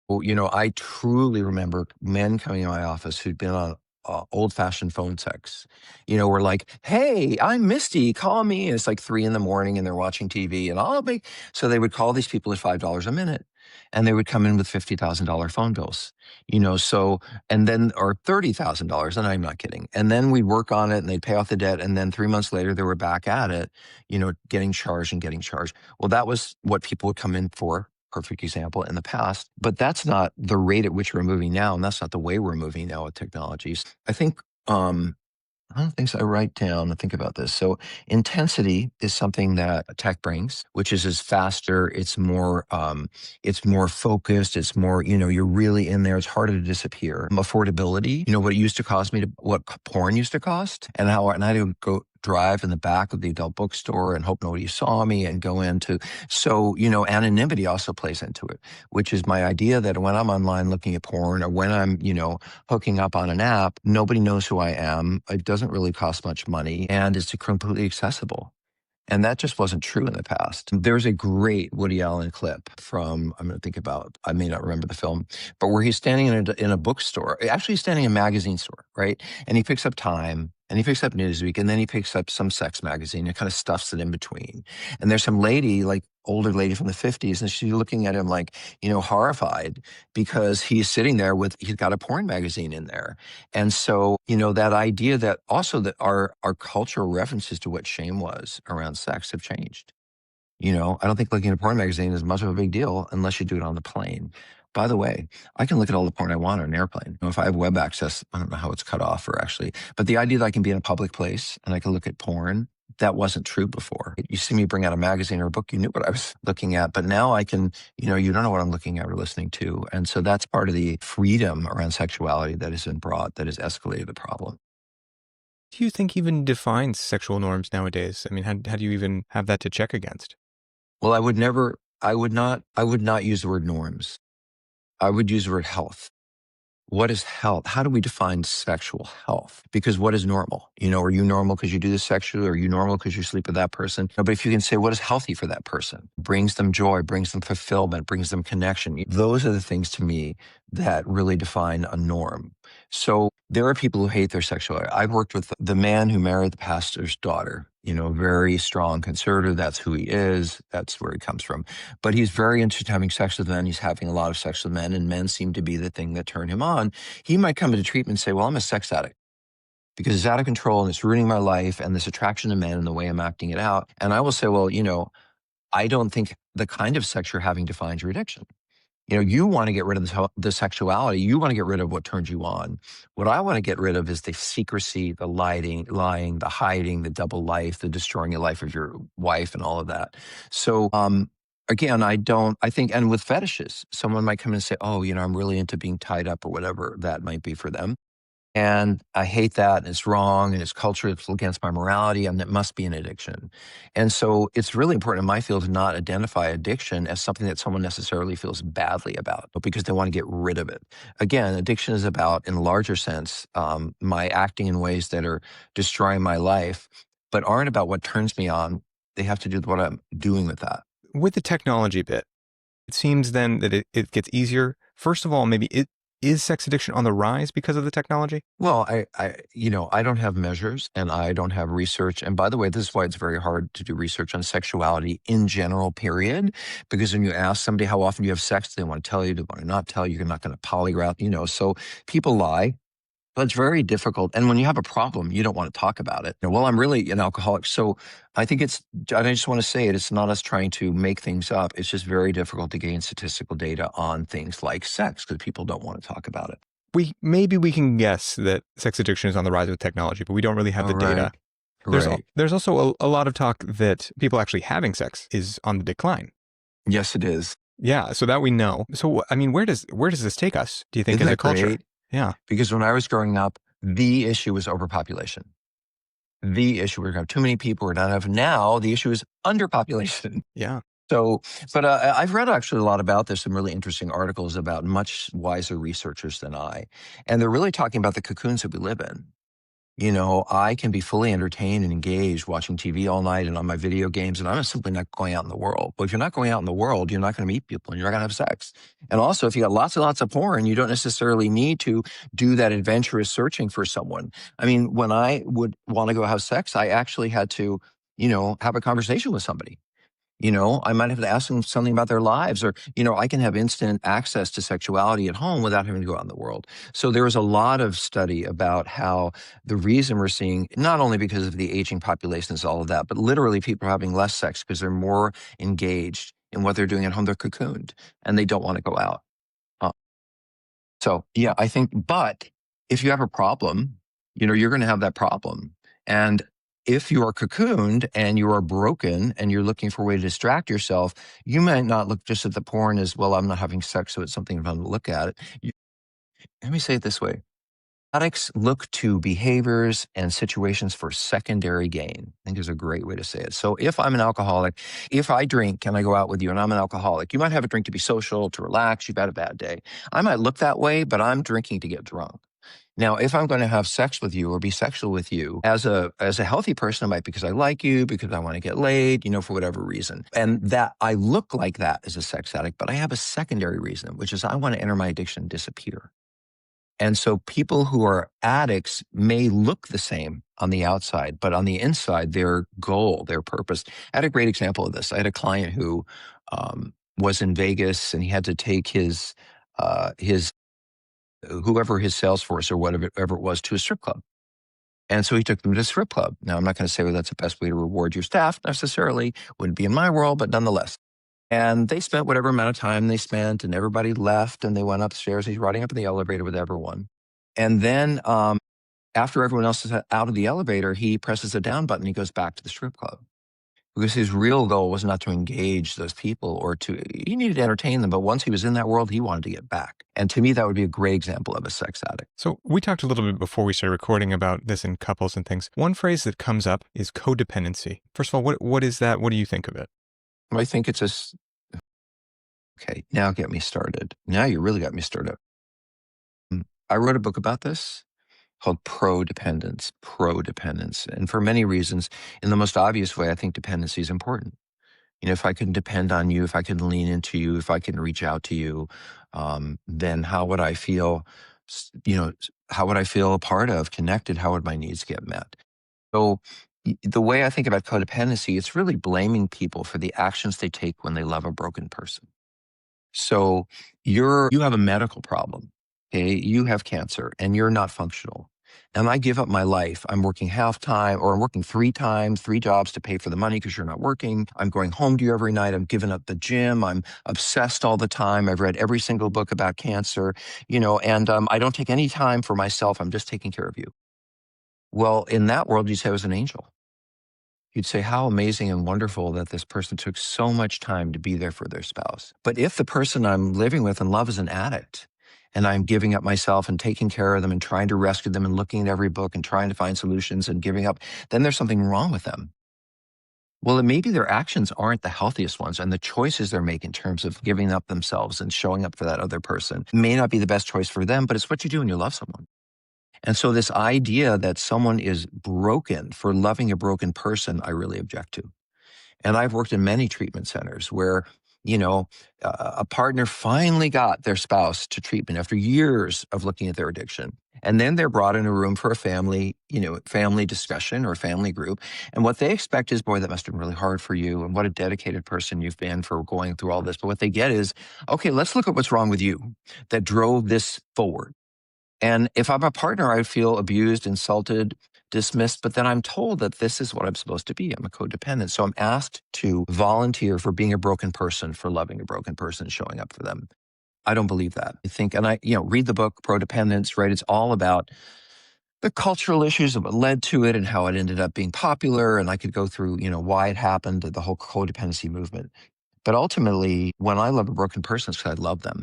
A: Well, I truly remember men coming in my office who'd been on old-fashioned phone sex. Were like, "Hey, I'm Misty. Call me." And it's like 3 in the morning, and they're watching TV, and I'll make. So they would call these people at $5 a minute, and they would come in with $50,000 phone bills. So and then or $30,000, and I'm not kidding. And then we'd work on it, and they'd pay off the debt, and then 3 months later, they were back at it. Getting charged and getting charged. Well, that was what people would come in for. Perfect example in the past, but that's not the rate at which we're moving now, and that's not the way we're moving now with technologies. I think one of the things I write down and think about this. So intensity is something that tech brings, which is faster. It's more focused. It's more, you're really in there. It's harder to disappear. Affordability, what it used to cost me what porn used to cost and I had to go drive in the back of the adult bookstore and hope nobody saw me and go into. So, anonymity also plays into it, which is my idea that when I'm online looking at porn or when I'm, hooking up on an app, nobody knows who I am. It doesn't really cost much money and it's completely accessible. And that just wasn't true in the past. There's a great Woody Allen clip from, I'm going to think about, I may not remember the film, but where he's standing in a bookstore, actually he's standing in a magazine store, right? And he picks up Time and he picks up Newsweek and then he picks up some sex magazine and kind of stuffs it in between. And there's some lady, like older lady from the 50s, and she's looking at him like, horrified because he's sitting there he's got a porn magazine in there. And so, that idea that also that our cultural references to what shame was around sex have changed. I don't think looking at a porn magazine is much of a big deal unless you do it on the plane. By the way, I can look at all the porn I want on an airplane. If I have web access, I don't know how it's cut off or actually, but the idea that I can be in a public place and I can look at porn, that wasn't true before. You see me bring out a magazine or a book, you knew what I was looking at, but now I can, you don't know what I'm looking at or listening to. And so that's part of the freedom around sexuality that has been brought, that has escalated the problem.
B: Do you think even defines sexual norms nowadays? I mean, how do you even have that to check against?
A: Well, I would not use the word norms. I would use the word health. What is health? How do we define sexual health? Because what is normal? Are you normal because you do this sexually? Are you normal because you sleep with that person? No, but if you can say what is healthy for that person, brings them joy, brings them fulfillment, brings them connection. Those are the things to me that really define a norm. So there are people who hate their sexuality. I've worked with the man who married the pastor's daughter, very strong conservative. That's who he is. That's where he comes from. But he's very interested in having sex with men. He's having a lot of sex with men, and men seem to be the thing that turn him on. He might come into treatment and say, well, I'm a sex addict because it's out of control and it's ruining my life and this attraction to men and the way I'm acting it out. And I will say, well, I don't think the kind of sex you're having defines your addiction. You want to get rid of the sexuality. You want to get rid of what turns you on. What I want to get rid of is the secrecy, the lying, the hiding, the double life, the destroying the life of your wife and all of that. So, again, I think, and with fetishes, someone might come in and say, oh, I'm really into being tied up or whatever that might be for them. And I hate that, and it's wrong, and it's culture, it's against my morality, and it must be an addiction. And so it's really important in my field to not identify addiction as something that someone necessarily feels badly about, but because they want to get rid of it. Again, addiction is about, in a larger sense, my acting in ways that are destroying my life, but aren't about what turns me on. They have to do with what I'm doing with that.
B: With the technology bit, it seems then that it gets easier. First of all, maybe is sex addiction on the rise because of the technology?
A: Well, I don't have measures and I don't have research. And by the way, this is why it's very hard to do research on sexuality in general, period. Because when you ask somebody how often you have sex, they want to tell you, they want to not tell you, you're not going to polygraph, so people lie. But it's very difficult. And when you have a problem, you don't want to talk about it. Well, I'm really an alcoholic. So I think I just want to say it. It's not us trying to make things up. It's just very difficult to gain statistical data on things like sex because people don't want to talk about it.
B: Maybe we can guess that sex addiction is on the rise with technology, but we don't really have the data. There's also a lot of talk that people actually having sex is on the decline.
A: Yes, it is.
B: Yeah, so that we know. So, I mean, where does this take us, do you think,
A: Isn't
B: as a
A: that
B: culture?
A: great?
B: Yeah.
A: Because when I was growing up, the issue was overpopulation. The issue, we're going to have too many people, we're not enough. Now, the issue is underpopulation.
B: Yeah.
A: So, but I've read actually a lot about this, some really interesting articles about much wiser researchers than I. And they're really talking about the cocoons that we live in. You know, I can be fully entertained and engaged watching TV all night and on my video games, and I'm simply not going out in the world. But if you're not going out in the world, you're not going to meet people and you're not going to have sex. And also, if you got lots and lots of porn, you don't necessarily need to do that adventurous searching for someone. I mean, when I would want to go have sex, I actually had to, have a conversation with somebody. I might have to ask them something about their lives, or, I can have instant access to sexuality at home without having to go out in the world. So there was a lot of study about how the reason we're seeing, not only because of the aging populations, all of that, but literally people are having less sex because they're more engaged in what they're doing at home. They're cocooned and they don't want to go out. So yeah, I think, but if you have a problem, you're going to have that problem. And if you are cocooned and you are broken and you're looking for a way to distract yourself, you might not look just at the porn as, well, I'm not having sex, so it's something fun to look at. Let me say it this way. Addicts look to behaviors and situations for secondary gain. I think is a great way to say it. So if I'm an alcoholic, if I drink and I go out with you and I'm an alcoholic, you might have a drink to be social, to relax, you've had a bad day. I might look that way, but I'm drinking to get drunk. Now, if I'm going to have sex with you or be sexual with you as a healthy person, it might be because I like you, because I want to get laid, for whatever reason. And that I look like that as a sex addict, but I have a secondary reason, which is I want to enter my addiction and disappear. And so people who are addicts may look the same on the outside, but on the inside, their goal, their purpose. I had a great example of this. I had a client who was in Vegas and he had to take his whoever his sales force or whatever it was to a strip club. And so he took them to a strip club. Now, I'm not going to say whether that's the best way to reward your staff necessarily. Wouldn't be in my world, but nonetheless. And they spent whatever amount of time they spent, and everybody left, and they went upstairs. He's riding up in the elevator with everyone. And then after everyone else is out of the elevator, he presses the down button. He goes back to the strip club. Because his real goal was not to engage those people he needed to entertain them. But once he was in that world, he wanted to get back. And to me, that would be a great example of a sex addict.
B: So we talked a little bit before we started recording about this in couples and things. One phrase that comes up is codependency. First of all, what is that? What do you think of it?
A: I think it's okay, now get me started. Now you really got me started. I wrote a book about this called Prodependence. And for many reasons, in the most obvious way, I think dependency is important. If I can depend on you, if I can lean into you, if I can reach out to you, then how would I feel, how would I feel a part of, connected? How would my needs get met? So the way I think about codependency, it's really blaming people for the actions they take when they love a broken person. So you have a medical problem, okay? You have cancer and you're not functional. And I give up my life. I'm working half time, or I'm working 3 jobs to pay for the money because you're not working. I'm going home to you every night. I'm giving up the gym. I'm obsessed all the time. I've read every single book about cancer, and I don't take any time for myself. I'm just taking care of you. Well, in that world, you'd say I was an angel. You'd say, how amazing and wonderful that this person took so much time to be there for their spouse. But if the person I'm living with and love is an addict, and I'm giving up myself and taking care of them and trying to rescue them and looking at every book and trying to find solutions and giving up, then there's something wrong with them. Well, maybe their actions aren't the healthiest ones, and the choices they're making in terms of giving up themselves and showing up for that other person may not be the best choice for them, but it's what you do when you love someone. And so this idea that someone is broken for loving a broken person, I really object to. And I've worked in many treatment centers where, a partner finally got their spouse to treatment after years of looking at their addiction. And then they're brought in a room for a family discussion or family group. And what they expect is, boy, that must have been really hard for you. And what a dedicated person you've been for going through all this. But what they get is, okay, let's look at what's wrong with you that drove this forward. And if I'm a partner, I feel abused, insulted, dismissed, but then I'm told that this is what I'm supposed to be. I'm a codependent. So I'm asked to volunteer for being a broken person, for loving a broken person, showing up for them. I don't believe that. I think, and read the book, Codependence, right? It's all about the cultural issues of what led to it and how it ended up being popular. And I could go through, why it happened, the whole codependency movement. But ultimately, when I love a broken person, it's because I love them.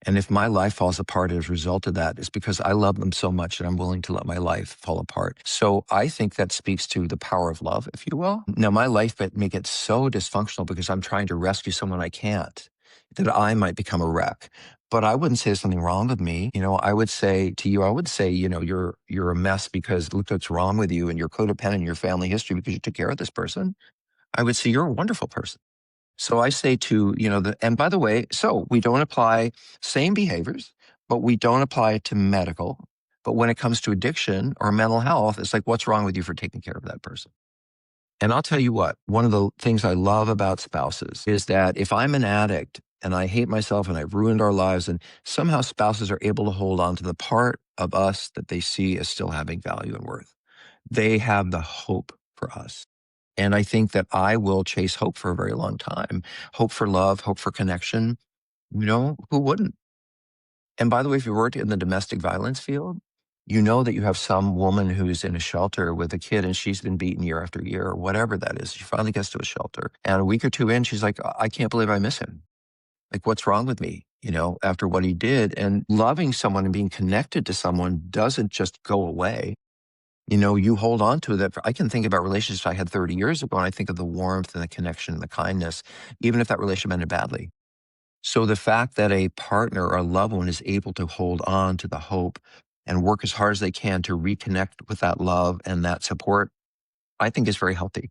A: And if my life falls apart as a result of that, it's because I love them so much that I'm willing to let my life fall apart. So I think that speaks to the power of love, if you will. Now, my life may get so dysfunctional because I'm trying to rescue someone I can't, that I might become a wreck. But I wouldn't say there's something wrong with me. I would say to you, you're a mess because look what's wrong with you and you're codependent in your family history because you took care of this person. I would say you're a wonderful person. So I say to, and by the way, so we don't apply same behaviors, but we don't apply it to medical. But when it comes to addiction or mental health, it's like, what's wrong with you for taking care of that person? And I'll tell you what, one of the things I love about spouses is that if I'm an addict and I hate myself and I've ruined our lives, and somehow spouses are able to hold on to the part of us that they see as still having value and worth. They have the hope for us. And I think that I will chase hope for a very long time. Hope for love, hope for connection. Who wouldn't? And by the way, if you worked in the domestic violence field, you know that you have some woman who's in a shelter with a kid and she's been beaten year after year or whatever that is. She finally gets to a shelter. And a week or two in, she's like, I can't believe I miss him. Like, what's wrong with me? After what he did. And loving someone and being connected to someone doesn't just go away. You hold on to that. I can think about relationships I had 30 years ago, and I think of the warmth and the connection and the kindness, even if that relationship ended badly. So the fact that a partner or a loved one is able to hold on to the hope and work as hard as they can to reconnect with that love and that support, I think is very healthy.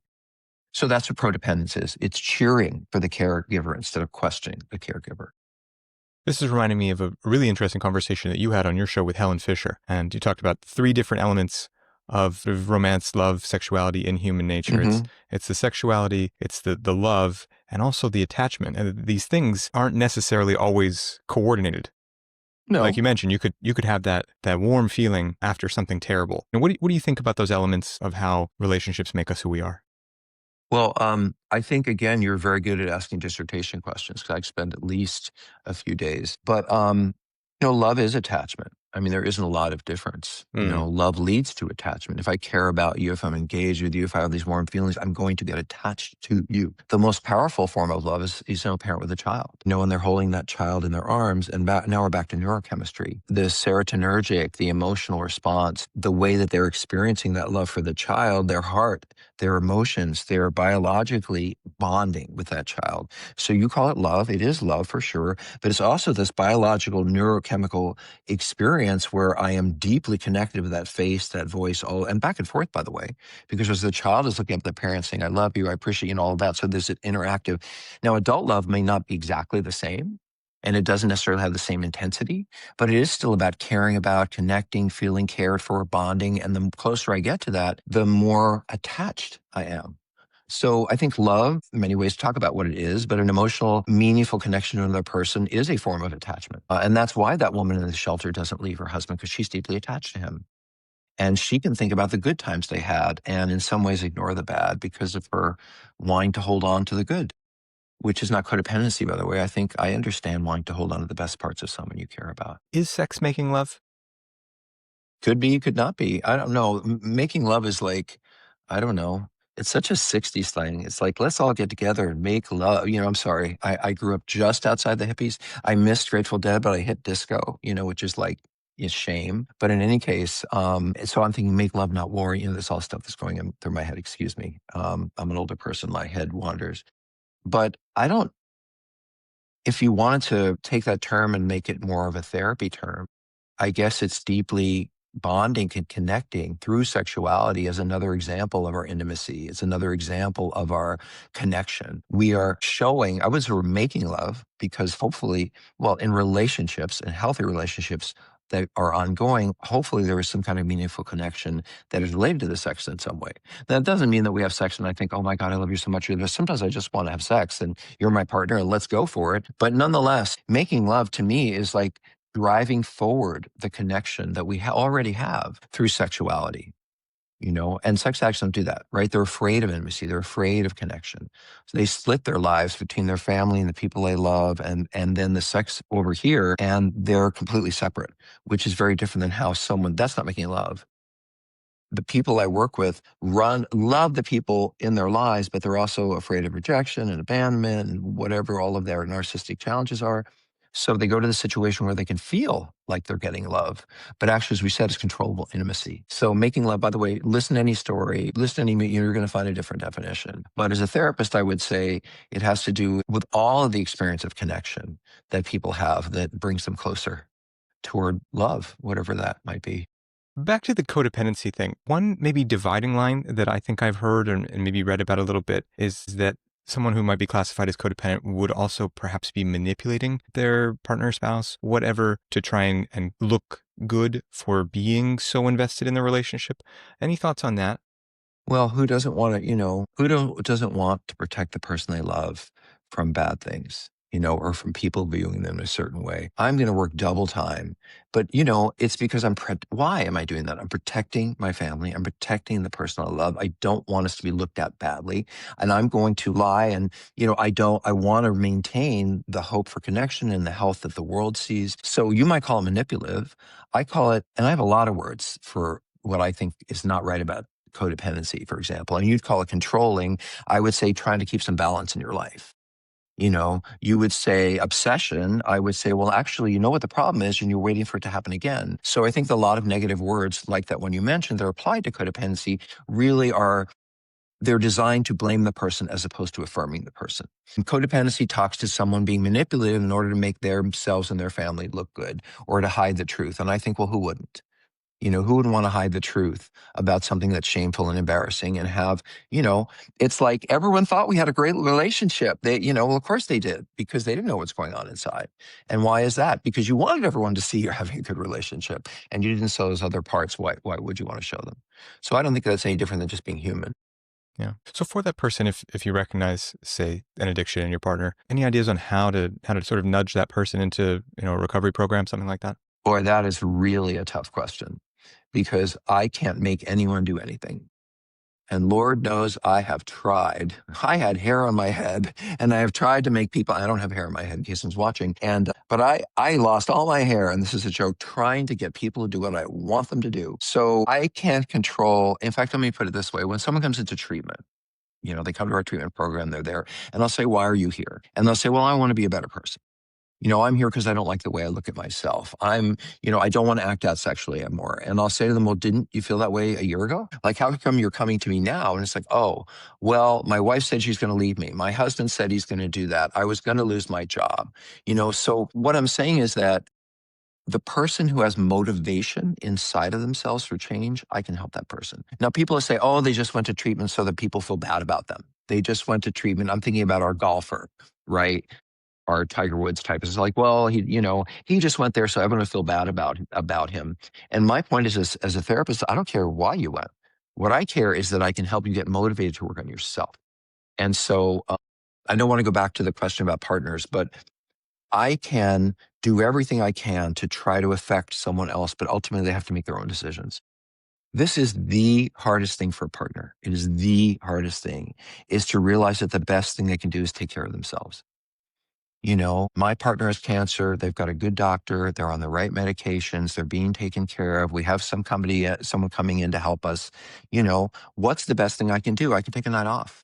A: So that's what codependence is. It's cheering for the caregiver instead of questioning the caregiver.
B: This is reminding me of a really interesting conversation that you had on your show with Helen Fisher. And you talked about 3 different elements of romance, love, sexuality, and human nature.
A: Mm-hmm.
B: It's the sexuality, it's the love, and also the attachment. And these things aren't necessarily always coordinated.
A: No.
B: Like you mentioned, you could have that warm feeling after something terrible. And what do you think about those elements of how relationships make us who we are?
A: Well, I think, again, you're very good at asking dissertation questions because I spend at least a few days. But, love is attachment. I mean, there isn't a lot of difference. Love leads to attachment. If I care about you, if I'm engaged with you, if I have these warm feelings, I'm going to get attached to you. The most powerful form of love is a parent with a child. When they're holding that child in their arms, and now we're back to neurochemistry, the serotonergic, the emotional response, the way that they're experiencing that love for the child, their heart, their emotions, they're biologically bonding with that child. So you call it love. It is love for sure, but it's also this biological neurochemical experience where I am deeply connected with that face, that voice, and back and forth, by the way, because as the child is looking at the parent saying, I love you, I appreciate you, and all of that. So there's an interactive. Now, adult love may not be exactly the same, and it doesn't necessarily have the same intensity, but it is still about caring about, connecting, feeling cared for, bonding. And the closer I get to that, the more attached I am. So I think love, in many ways, talk about what it is, but an emotional, meaningful connection to another person is a form of attachment. And that's why that woman in the shelter doesn't leave her husband, because she's deeply attached to him. And she can think about the good times they had and in some ways ignore the bad because of her wanting to hold on to the good, which is not codependency, by the way. I think I understand wanting to hold on to the best parts of someone you care about.
B: Is sex making love?
A: Could be, could not be. I don't know. Making love is like, I don't know. It's such a 60s thing. It's like, let's all get together and make love. I'm sorry. I grew up just outside the hippies. I missed Grateful Dead, but I hit disco, which is like a shame. But in any case, so I'm thinking make love, not war. There's all stuff that's going in through my head. Excuse me. I'm an older person. My head wanders. But if you wanted to take that term and make it more of a therapy term, I guess it's deeply bonding and connecting through sexuality as another example of our intimacy. It's another example of our connection. We are showing, I was making love because hopefully, in relationships and healthy relationships that are ongoing, hopefully there is some kind of meaningful connection that is related to the sex in some way. That doesn't mean that we have sex and I think, oh my God, I love you so much. Sometimes I just want to have sex and you're my partner and let's go for it. But nonetheless, making love to me is like driving forward the connection that we already have through sexuality. And sex addicts don't do that, right? They're afraid of intimacy. They're afraid of connection. So they split their lives between their family and the people they love and then the sex over here, and they're completely separate, which is very different than how that's not making love. The people I work with love the people in their lives, but they're also afraid of rejection and abandonment and whatever all of their narcissistic challenges are. So they go to the situation where they can feel like they're getting love, but actually, as we said, it's controllable intimacy. So making love, by the way, listen to any story, listen to any, you're going to find a different definition. But as a therapist, I would say it has to do with all of the experience of connection that people have that brings them closer toward love, whatever that might be.
B: Back to the codependency thing, one maybe dividing line that I think I've heard and maybe read about a little bit is that someone who might be classified as codependent would also perhaps be manipulating their partner, spouse, whatever, to try and look good for being so invested in the relationship. Any thoughts on that?
A: Well, who doesn't want to, doesn't want to protect the person they love from bad things, or from people viewing them in a certain way? I'm going to work double time, but it's because why am I doing that? I'm protecting my family. I'm protecting the person I love. I don't want us to be looked at badly, and I'm going to lie. And, I want to maintain the hope for connection and the health that the world sees. So you might call it manipulative. I call it, and I have a lot of words for what I think is not right about codependency, for example, and you'd call it controlling. I would say trying to keep some balance in your life. You would say obsession. I would say, well, actually, you know what the problem is, and you're waiting for it to happen again. So I think a lot of negative words like that one you mentioned, they're applied to codependency, really they're designed to blame the person as opposed to affirming the person. And codependency talks to someone being manipulated in order to make themselves and their family look good or to hide the truth. And I think, well, who wouldn't? Who would want to hide the truth about something that's shameful and embarrassing and have, it's like everyone thought we had a great relationship. Well, of course they did, because they didn't know what's going on inside. And why is that? Because you wanted everyone to see you're having a good relationship and you didn't show those other parts. Why would you want to show them? So I don't think that's any different than just being human.
B: Yeah. So for that person, if you recognize, say, an addiction in your partner, any ideas on how to sort of nudge that person into, a recovery program, something like that?
A: Boy, that is really a tough question, because I can't make anyone do anything. And Lord knows I have tried. I had hair on my head, and I have tried to make people, I don't have hair on my head in case someone's watching. But I lost all my hair, and this is a joke, trying to get people to do what I want them to do. So I can't control. In fact, let me put it this way. When someone comes into treatment, they come to our treatment program, they're there, and I'll say, why are you here? And they'll say, well, I want to be a better person. I'm here because I don't like the way I look at myself. I don't want to act out sexually anymore. And I'll say to them, well, didn't you feel that way a year ago? Like, how come you're coming to me now? And it's like, oh, well, my wife said she's going to leave me. My husband said he's going to do that. I was going to lose my job. So what I'm saying is that the person who has motivation inside of themselves for change, I can help that person. Now, people say, oh, they just went to treatment so that people feel bad about them. They just went to treatment. I'm thinking about our golfer, right? Our Tiger Woods type is like, well, he just went there, so everyone will feel bad about him. And my point is, as a therapist, I don't care why you went. What I care is that I can help you get motivated to work on yourself. And so I don't want to go back to the question about partners, but I can do everything I can to try to affect someone else, but ultimately they have to make their own decisions. This is the hardest thing for a partner. It is the hardest thing, is to realize that the best thing they can do is take care of themselves. My partner has cancer. They've got a good doctor. They're on the right medications. They're being taken care of. We have someone coming in to help us. What's the best thing I can do? I can take a night off.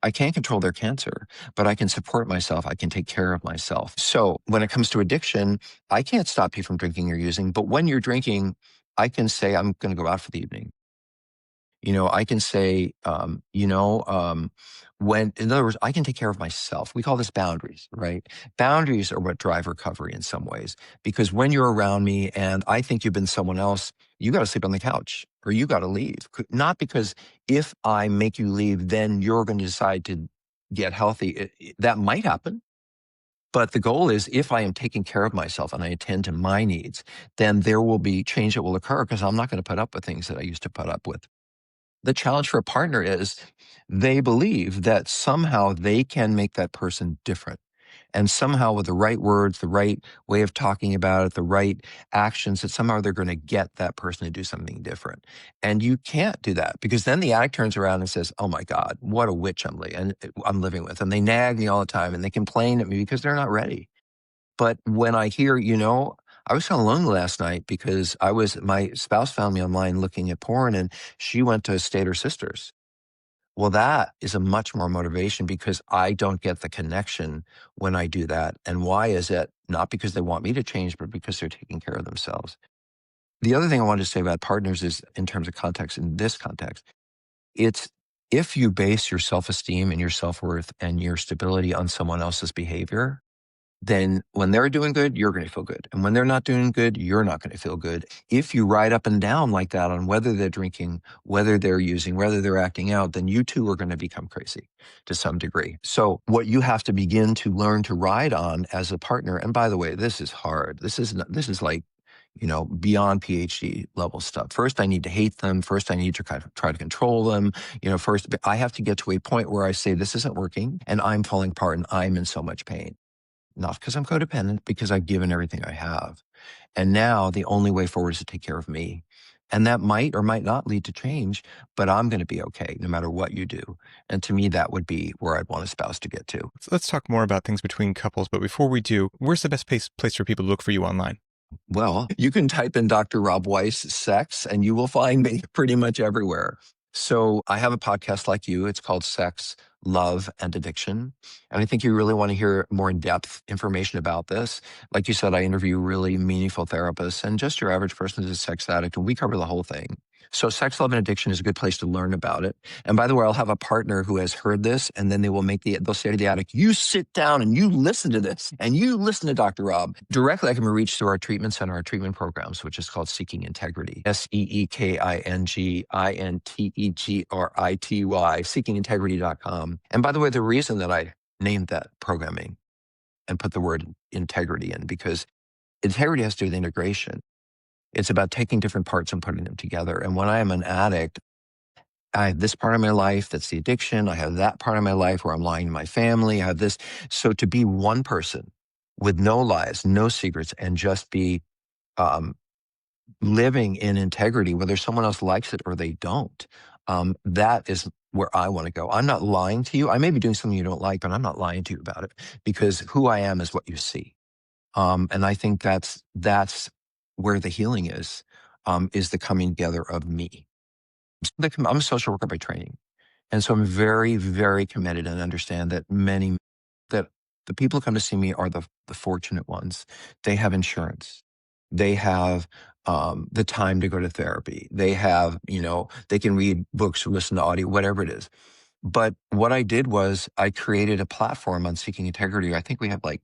A: I can't control their cancer, but I can support myself. I can take care of myself. So when it comes to addiction, I can't stop you from drinking or using. But when you're drinking, I can say, I'm going to go out for the evening. I can say, in other words, I can take care of myself. We call this boundaries, right? Boundaries are what drive recovery in some ways, because when you're around me and I think you've been someone else, you got to sleep on the couch or you got to leave. Not because if I make you leave, then you're going to decide to get healthy. That might happen. But the goal is, if I am taking care of myself and I attend to my needs, then there will be change that will occur, because I'm not going to put up with things that I used to put up with. The challenge for a partner is they believe that somehow they can make that person different. And somehow with the right words, the right way of talking about it, the right actions, that somehow they're going to get that person to do something different. And you can't do that, because then the addict turns around and says, oh my God, what a witch I'm living with. And they nag me all the time and they complain at me because they're not ready. But when I hear, I was kind of lonely last night because my spouse found me online looking at porn, and she went to stay at her sister's. Well, that is a much more motivation, because I don't get the connection when I do that. And why is it? Not because they want me to change, but because they're taking care of themselves. The other thing I wanted to say about partners is, in terms of context, in this context, it's if you base your self-esteem and your self-worth and your stability on someone else's behavior, then when they're doing good, you're going to feel good. And when they're not doing good, you're not going to feel good. If you ride up and down like that on whether they're drinking, whether they're using, whether they're acting out, then you too are going to become crazy to some degree. So what you have to begin to learn to ride on as a partner, and by the way, this is hard. This is like, beyond PhD level stuff. First, I need to hate them. First, I need to kind of try to control them. First, I have to get to a point where I say, this isn't working and I'm falling apart and I'm in so much pain. Not because I'm codependent, because I've given everything I have. And now the only way forward is to take care of me. And that might or might not lead to change, but I'm going to be okay no matter what you do. And to me, that would be where I'd want a spouse to get to.
B: So let's talk more about things between couples. But before we do, where's the best place for people to look for you online?
A: Well, you can type in Dr. Rob Weiss sex and you will find me pretty much everywhere. So I have a podcast like you. It's called Sex, Love, and Addiction. And I think you really want to hear more in-depth information about this. Like you said, I interview really meaningful therapists, and just your average person is a sex addict, and we cover the whole thing. So Sex, Love, and Addiction is a good place to learn about it. And by the way, I'll have a partner who has heard this, and then they'll say to the addict, you sit down and you listen to this, and you listen to Dr. Rob. Directly, I can be reached through our treatment center, our treatment programs, which is called Seeking Integrity. SeekingIntegrity, seekingintegrity.com. And by the way, the reason that I named that programming and put the word integrity in, because integrity has to do with integration. It's about taking different parts and putting them together. And when I am an addict, I have this part of my life that's the addiction. I have that part of my life where I'm lying to my family. I have this. So to be one person with no lies, no secrets, and just be living in integrity, whether someone else likes it or they don't, that is where I want to go. I'm not lying to you. I may be doing something you don't like, but I'm not lying to you about it, because who I am is what you see. And I think that's where the healing is the coming together of me. I'm a social worker by training. And so I'm very, very committed and understand that that the people who come to see me are the fortunate ones. They have insurance. They have the time to go to therapy. They have, they can read books or listen to audio, whatever it is. But what I did was I created a platform on Seeking Integrity. I think we have like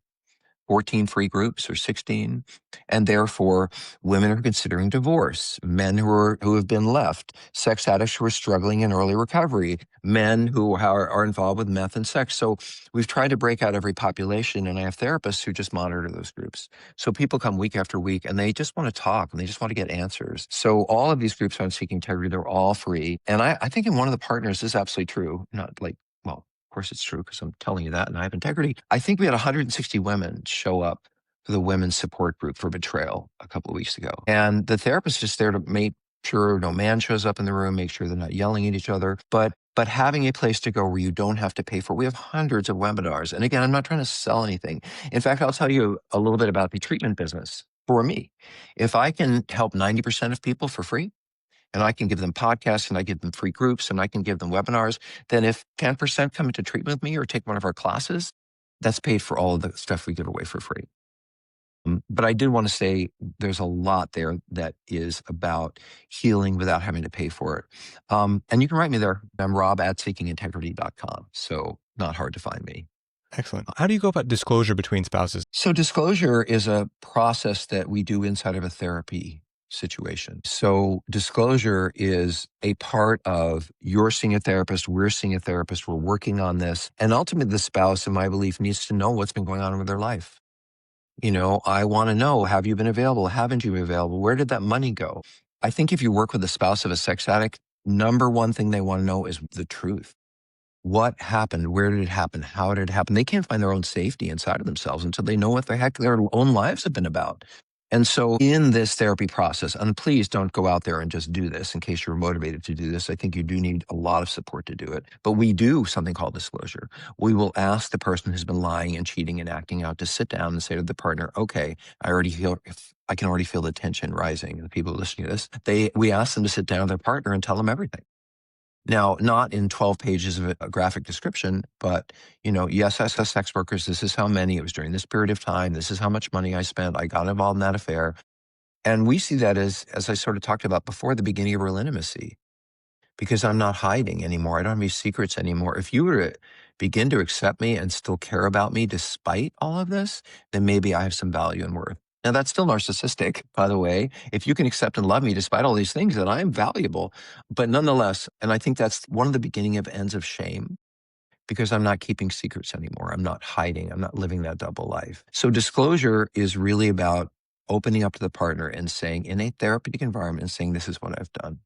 A: 14 free groups or 16. And therefore, women who are considering divorce, men who have been left, sex addicts who are struggling in early recovery, men who are involved with meth and sex. So we've tried to break out every population, and I have therapists who just monitor those groups. So people come week after week and they just want to talk and they just want to get answers. So all of these groups on Seeking Integrity, they're all free. And I think in one of the partners, this is absolutely true. Not like, well, of course it's true because I'm telling you that and I have integrity. I think we had 160 women show up for the women's support group for Betrayal a couple of weeks ago. And the therapist is just there to make sure no man shows up in the room, make sure they're not yelling at each other, but having a place to go where you don't have to pay for it. We have hundreds of webinars. And again, I'm not trying to sell anything. In fact, I'll tell you a little bit about the treatment business for me. If I can help 90% of people for free, and I can give them podcasts and I give them free groups and I can give them webinars, then if 10% come into treatment with me or take one of our classes, that's paid for all of the stuff we give away for free. But I did want to say there's a lot there that is about healing without having to pay for it. And you can write me there. I'm rob@seekingintegrity.com. So not hard to find me.
B: Excellent. How do you go about disclosure between spouses?
A: So disclosure is a process that we do inside of a therapy situation. So disclosure is a part of you're seeing a therapist, we're seeing a therapist, we're working on this. And ultimately the spouse, in my belief, needs to know what's been going on with their life. I want to know, have you been available? Haven't you been available? Where did that money go? I think if you work with a spouse of a sex addict, number one thing they want to know is the truth. What happened? Where did it happen? How did it happen? They can't find their own safety inside of themselves until they know what the heck their own lives have been about. And so in this therapy process, and please don't go out there and just do this in case you're motivated to do this. I think you do need a lot of support to do it. But we do something called disclosure. We will ask the person who's been lying and cheating and acting out to sit down and say to the partner, okay, I can already feel the tension rising. The people listening to this, we ask them to sit down with their partner and tell them everything. Now, not in 12 pages of a graphic description, but, yes, I saw sex workers. This is how many. It was during this period of time. This is how much money I spent. I got involved in that affair. And we see that as I sort of talked about before, the beginning of real intimacy, because I'm not hiding anymore. I don't have any secrets anymore. If you were to begin to accept me and still care about me despite all of this, then maybe I have some value and worth. Now, that's still narcissistic, by the way. If you can accept and love me despite all these things, then I am valuable. But nonetheless, and I think that's one of the beginning of ends of shame, because I'm not keeping secrets anymore. I'm not hiding. I'm not living that double life. So disclosure is really about opening up to the partner and saying, in a therapeutic environment, and saying, this is what I've done.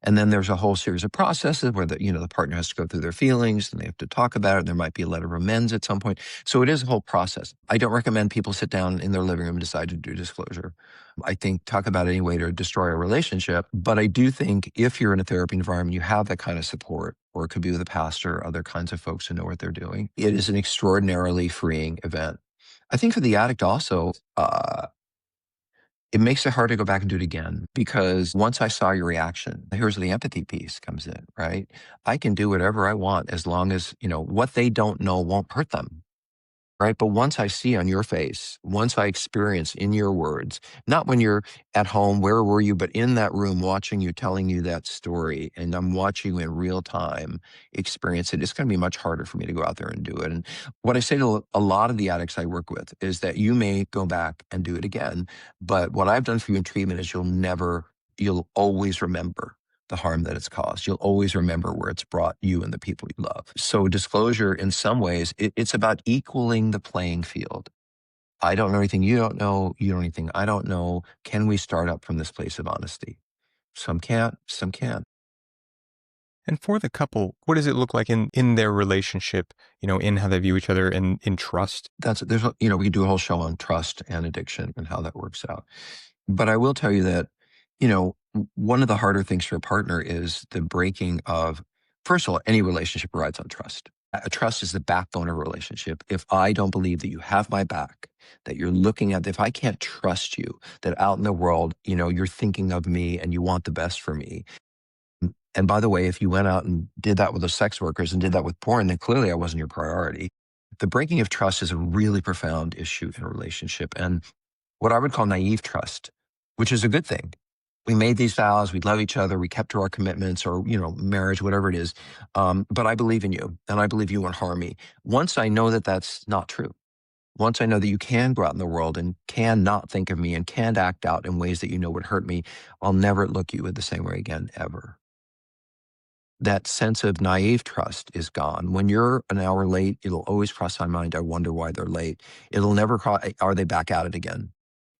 A: And then there's a whole series of processes where the partner has to go through their feelings and they have to talk about it. There might be a letter of amends at some point. So it is a whole process. I don't recommend people sit down in their living room and decide to do disclosure. I think talk about any way to destroy a relationship. But I do think if you're in a therapy environment, you have that kind of support, or it could be with a pastor, or other kinds of folks who know what they're doing. It is an extraordinarily freeing event. I think for the addict also, it makes it hard to go back and do it again, because once I saw your reaction, here's where the empathy piece comes in, right? I can do whatever I want as long as, what they don't know won't hurt them, right? But once I see on your face, once I experience in your words, not when you're at home, where were you, but in that room watching you, telling you that story, and I'm watching you in real time experience it, it's going to be much harder for me to go out there and do it. And what I say to a lot of the addicts I work with is that you may go back and do it again, but what I've done for you in treatment is you'll always remember the harm that it's caused. You'll always remember where it's brought you and the people you love. So disclosure, in some ways, it's about equaling the playing field. I don't know anything you don't know. You don't know anything I don't know. Can we start up from this place of honesty? Some can't, some can.
B: And for the couple, what does it look like in their relationship, in how they view each other and in trust?
A: We could do a whole show on trust and addiction and how that works out. But I will tell you that, one of the harder things for a partner is the breaking of, first of all, any relationship rides on trust. Trust is the backbone of a relationship. If I don't believe that you have my back, that you're looking at, if I can't trust you, that out in the world, you're thinking of me and you want the best for me. And by the way, if you went out and did that with the sex workers and did that with porn, then clearly I wasn't your priority. The breaking of trust is a really profound issue in a relationship, and what I would call naive trust, which is a good thing. We made these vows, we love each other, we kept to our commitments, or, marriage, whatever it is. But I believe in you, and I believe you won't harm me. Once I know that that's not true, once I know that you can go out in the world and can not think of me and can act out in ways that would hurt me, I'll never look at you the same way again, ever. That sense of naive trust is gone. When you're an hour late, it'll always cross my mind, I wonder why they're late. It'll never cross, are they back at it again?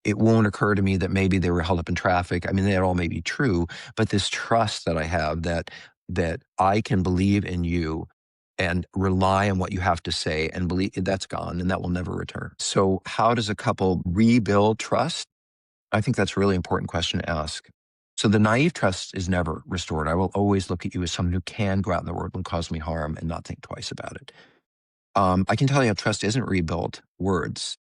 A: It won't occur to me that maybe they were held up in traffic. I mean, that all may be true, but this trust that I have that I can believe in you and rely on what you have to say and believe, that's gone and that will never return. So how does a couple rebuild trust? I think that's a really important question to ask. So the naive trust is never restored. I will always look at you as someone who can go out in the world and cause me harm and not think twice about it. I can tell you how trust isn't rebuilt. Words.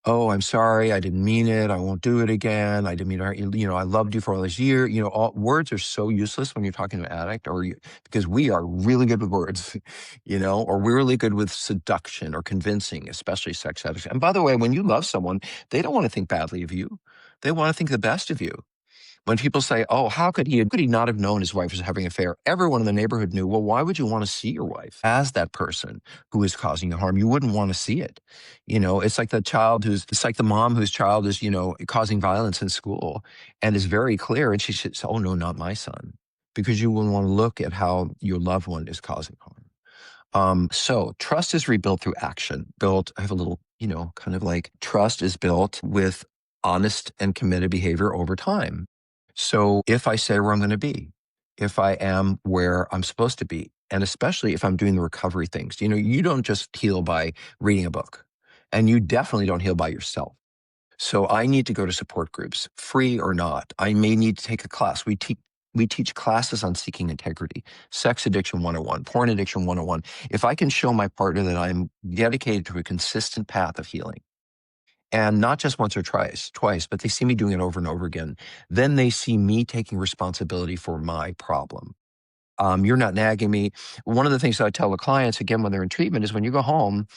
A: Oh, I'm sorry. I didn't mean it. I won't do it again. I didn't mean to hurt you. I loved you for all this year. All words are so useless when you're talking to an addict, because we are really good with words, or we're really good with seduction or convincing, especially sex addicts. And by the way, when you love someone, they don't want to think badly of you. They want to think the best of you. When people say, oh, how could he not have known his wife was having an affair? Everyone in the neighborhood knew. Well, why would you want to see your wife as that person who is causing you harm? You wouldn't want to see it. It's like it's like the mom whose child is, causing violence in school and is very clear. And she says, oh, no, not my son, because you wouldn't want to look at how your loved one is causing harm. So trust is rebuilt through action. I have a little, kind of like trust is built with honest and committed behavior over time. So if I say where I'm going to be, if I am where I'm supposed to be, And especially if I'm doing the recovery things. You don't just heal by reading a book, and you definitely don't heal by yourself. So I need to go to support groups, free or not. I may need to take a class. We teach classes on seeking integrity, sex addiction 101, porn addiction 101. If I can show my partner that I'm dedicated to a consistent path of healing, and not just once or twice, but they see me doing it over and over again, then they see me taking responsibility for my problem. You're not nagging me. One of the things that I tell the clients, again, when they're in treatment, is when you go home,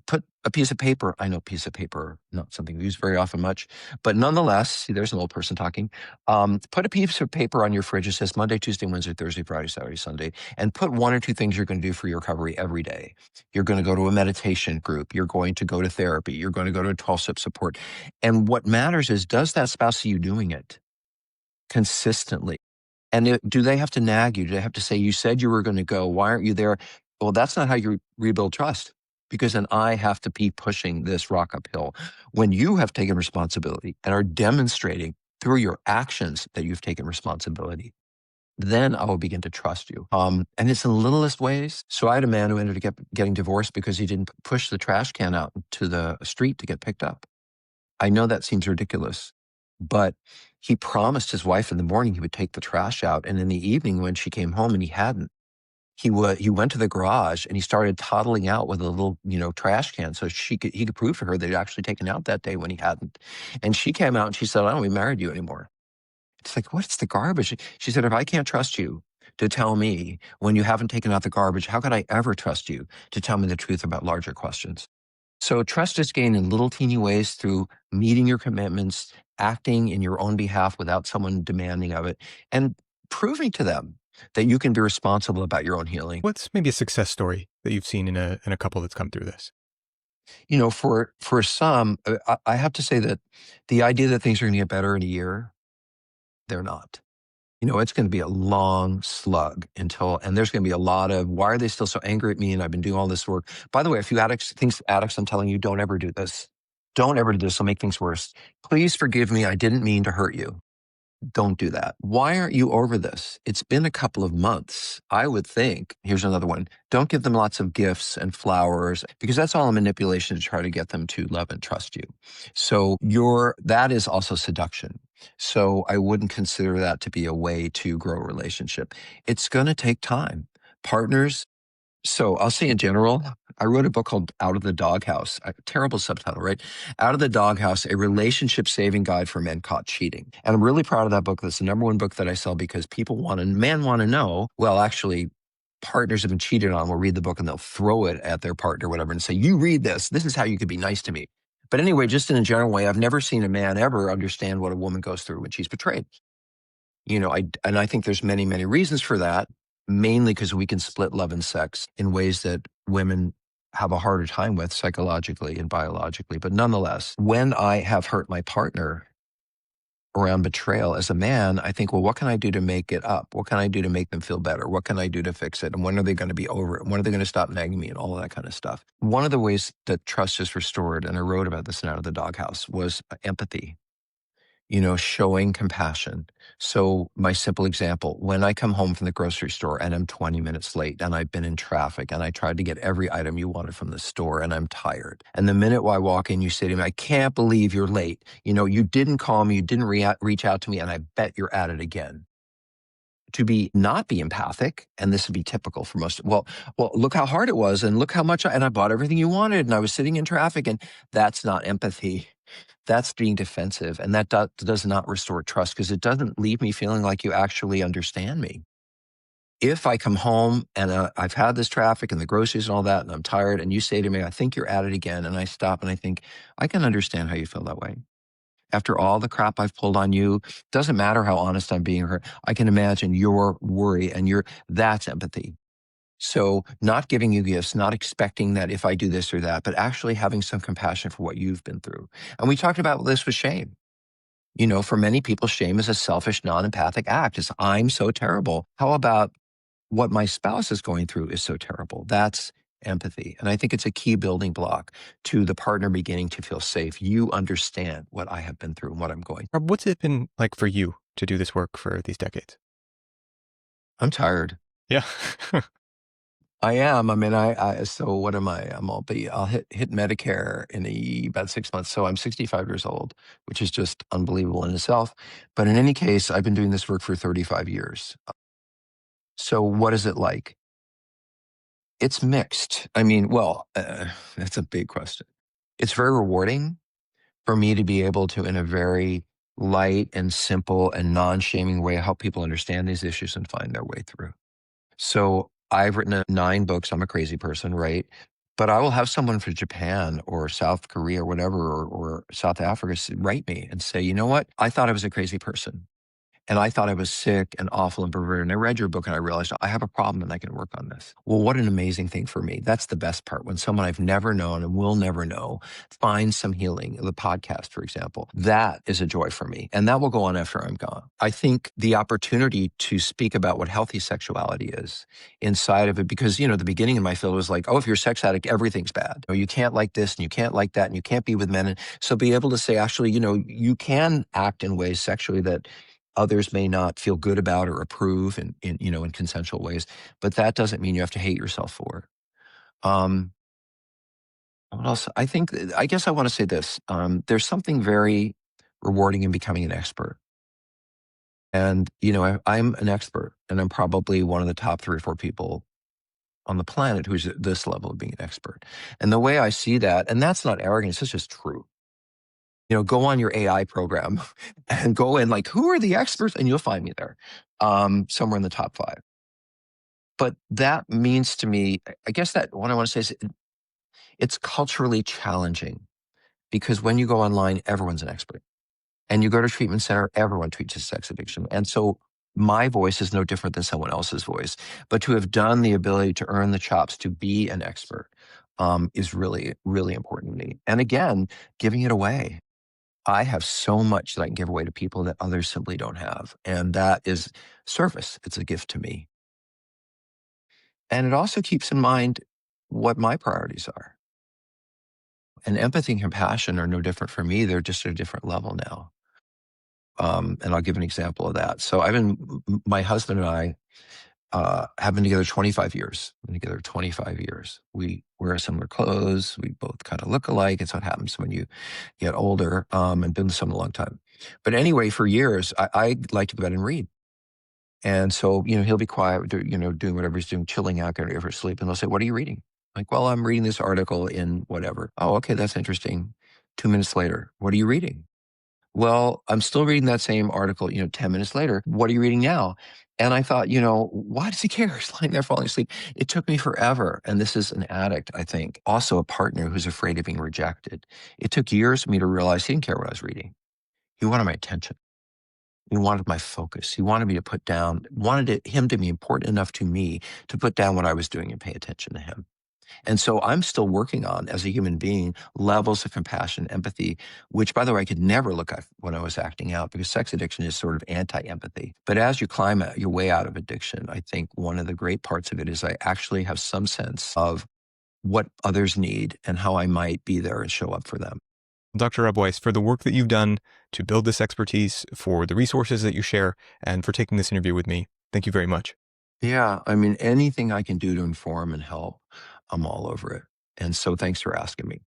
A: put a piece of paper. I know piece of paper, not something we use very often much, but nonetheless, see, there's an old person talking. Put a piece of paper on your fridge that says Monday, Tuesday, Wednesday, Thursday, Friday, Saturday, Sunday, and put one or two things you're going to do for your recovery every day. You're going to go to a meditation group. You're going to go to therapy. You're going to go to a 12-step support. And what matters is, does that spouse see you doing it consistently? And do they have to nag you? Do they have to say, you said you were going to go, why aren't you there? Well, that's not how you rebuild trust, because then I have to be pushing this rock uphill. When you have taken responsibility and are demonstrating through your actions that you've taken responsibility, then I will begin to trust you. And it's in the littlest ways. So I had a man who ended up getting divorced because he didn't push the trash can out to the street to get picked up. I know that seems ridiculous, but he promised his wife in the morning he would take the trash out. And in the evening, when she came home and he hadn't, he went to the garage and he started toddling out with a little, trash can so he could prove to her that he'd actually taken out that day when he hadn't. And she came out and she said, I don't want to be married to you anymore. It's like, what's the garbage? She said, if I can't trust you to tell me when you haven't taken out the garbage, how could I ever trust you to tell me the truth about larger questions? So trust is gained in little teeny ways through meeting your commitments, acting in your own behalf without someone demanding of it, and proving to them that you can be responsible about your own healing.
B: What's maybe a success story that you've seen in a couple that's come through this?
A: For some, I have to say that the idea that things are going to get better in a year, they're not. It's going to be a long slug and there's going to be a lot of, why are they still so angry at me? And I've been doing all this work. By the way, if you addicts, I'm telling you, don't ever do this. Don't ever do this. It'll make things worse. Please forgive me. I didn't mean to hurt you. Don't do that. Why aren't you over this? It's been a couple of months. I would think, here's another one. Don't give them lots of gifts and flowers, because that's all a manipulation to try to get them to love and trust you. So that is also seduction. So I wouldn't consider that to be a way to grow a relationship. It's going to take time. Partners. So I'll say in general, I wrote a book called Out of the Doghouse, a terrible subtitle, right? Out of the Doghouse, a relationship saving guide for men caught cheating. And I'm really proud of that book. That's the number one book that I sell, because men want to know, well, actually, partners have been cheated on will read the book and they'll throw it at their partner or whatever and say, you read this. This is how you could be nice to me. But anyway, just in a general way, I've never seen a man ever understand what a woman goes through when she's betrayed. I think there's many, many reasons for that, mainly because we can split love and sex in ways that women have a harder time with psychologically and biologically. But nonetheless, when I have hurt my partner around betrayal as a man, I think, well, what can I do to make it up? What can I do to make them feel better? What can I do to fix it? And when are they going to be over it? When are they going to stop nagging me and all of that kind of stuff? One of the ways that trust is restored, and I wrote about this in Out of the Doghouse, was empathy. Showing compassion. So my simple example, when I come home from the grocery store and I'm 20 minutes late and I've been in traffic and I tried to get every item you wanted from the store and I'm tired. And the minute I walk in, you say to me, I can't believe you're late. You didn't call me, you didn't reach out to me, and I bet you're at it again. To not be empathic, and this would be typical for most, well, look how hard it was, and look how much, and I bought everything you wanted, and I was sitting in traffic, and that's not empathy. That's being defensive, and that does not restore trust, because it doesn't leave me feeling like you actually understand me. If I come home and I've had this traffic and the groceries and all that, and I'm tired, and you say to me, I think you're at it again, and I stop and I think, I can understand how you feel that way. After all the crap I've pulled on you, doesn't matter how honest I'm being, or I can imagine your worry and that's empathy. So not giving you gifts, not expecting that if I do this or that, but actually having some compassion for what you've been through. And we talked about this with shame. For many people, shame is a selfish, non-empathic act. It's, I'm so terrible. How about what my spouse is going through is so terrible? That's empathy. And I think it's a key building block to the partner beginning to feel safe. You understand what I have been through and what I'm going through.
B: Rob, what's it been like for you to do this work for these decades?
A: I'm tired.
B: Yeah.
A: I am. I mean, so what am I? I'll hit Medicare in about 6 months. So I'm 65 years old, which is just unbelievable in itself. But in any case, I've been doing this work for 35 years. So what is it like? It's mixed. I mean, well, that's a big question. It's very rewarding for me to be able to, in a very light and simple and non-shaming way, help people understand these issues and find their way through. So I've written 9 books. I'm a crazy person, right? But I will have someone from Japan or South Korea or whatever, or South Africa write me and say, you know what? I thought I was a crazy person. And I thought I was sick and awful and perverted. And I read your book and I realized I have a problem and I can work on this. Well, what an amazing thing for me. That's the best part. When someone I've never known and will never know finds some healing, the podcast, for example, that is a joy for me. And that will go on after I'm gone. I think the opportunity to speak about what healthy sexuality is inside of it, because, the beginning of my field was like, oh, if you're a sex addict, everything's bad. You can't like this and you can't like that and you can't be with men. And so be able to say, actually, you can act in ways sexually that others may not feel good about or approve in consensual ways, but that doesn't mean you have to hate yourself for it. What else? I guess I want to say this. There's something very rewarding in becoming an expert. And, I'm an expert, and I'm probably one of the top 3 or 4 people on the planet who's at this level of being an expert. And the way I see that, and that's not arrogance, it's just true. Go on your AI program and go in like, who are the experts? And you'll find me there, somewhere in the top 5. But that means to me, I guess that what I want to say is it's culturally challenging, because when you go online, everyone's an expert. And you go to a treatment center, everyone teaches sex addiction. And so my voice is no different than someone else's voice. But to have done the ability to earn the chops to be an expert is really, really important to me. And again, giving it away. I have so much that I can give away to people that others simply don't have. And that is service. It's a gift to me. And it also keeps in mind what my priorities are. And empathy and compassion are no different for me. They're just at a different level now. And I'll give an example of that. So my husband and I have been together 25 years. Been together 25 years. We wear similar clothes. We both kind of look alike. It's what happens when you get older, and been with someone a long time. But anyway, for years, I like to go to bed and read. And so, he'll be quiet, doing whatever he's doing, chilling out, getting ready for sleep. And they'll say, what are you reading? Like, well, I'm reading this article in whatever. Oh, okay, that's interesting. 2 minutes later, what are you reading? Well, I'm still reading that same article, 10 minutes later. What are you reading now? And I thought, why does he care? He's lying there falling asleep. It took me forever. And this is an addict, I think, also a partner who's afraid of being rejected. It took years for me to realize he didn't care what I was reading. He wanted my attention. He wanted my focus. He wanted me to him to be important enough to me to put down what I was doing and pay attention to him. And so I'm still working on, as a human being, levels of compassion, empathy, which, by the way, I could never look at when I was acting out, because sex addiction is sort of anti-empathy. But as you climb your way out of addiction, I think one of the great parts of it is I actually have some sense of what others need and how I might be there and show up for them.
B: Dr. Weiss, for the work that you've done to build this expertise, for the resources that you share, and for taking this interview with me, thank you very much.
A: Yeah, I mean, anything I can do to inform and help, I'm all over it. And so thanks for asking me.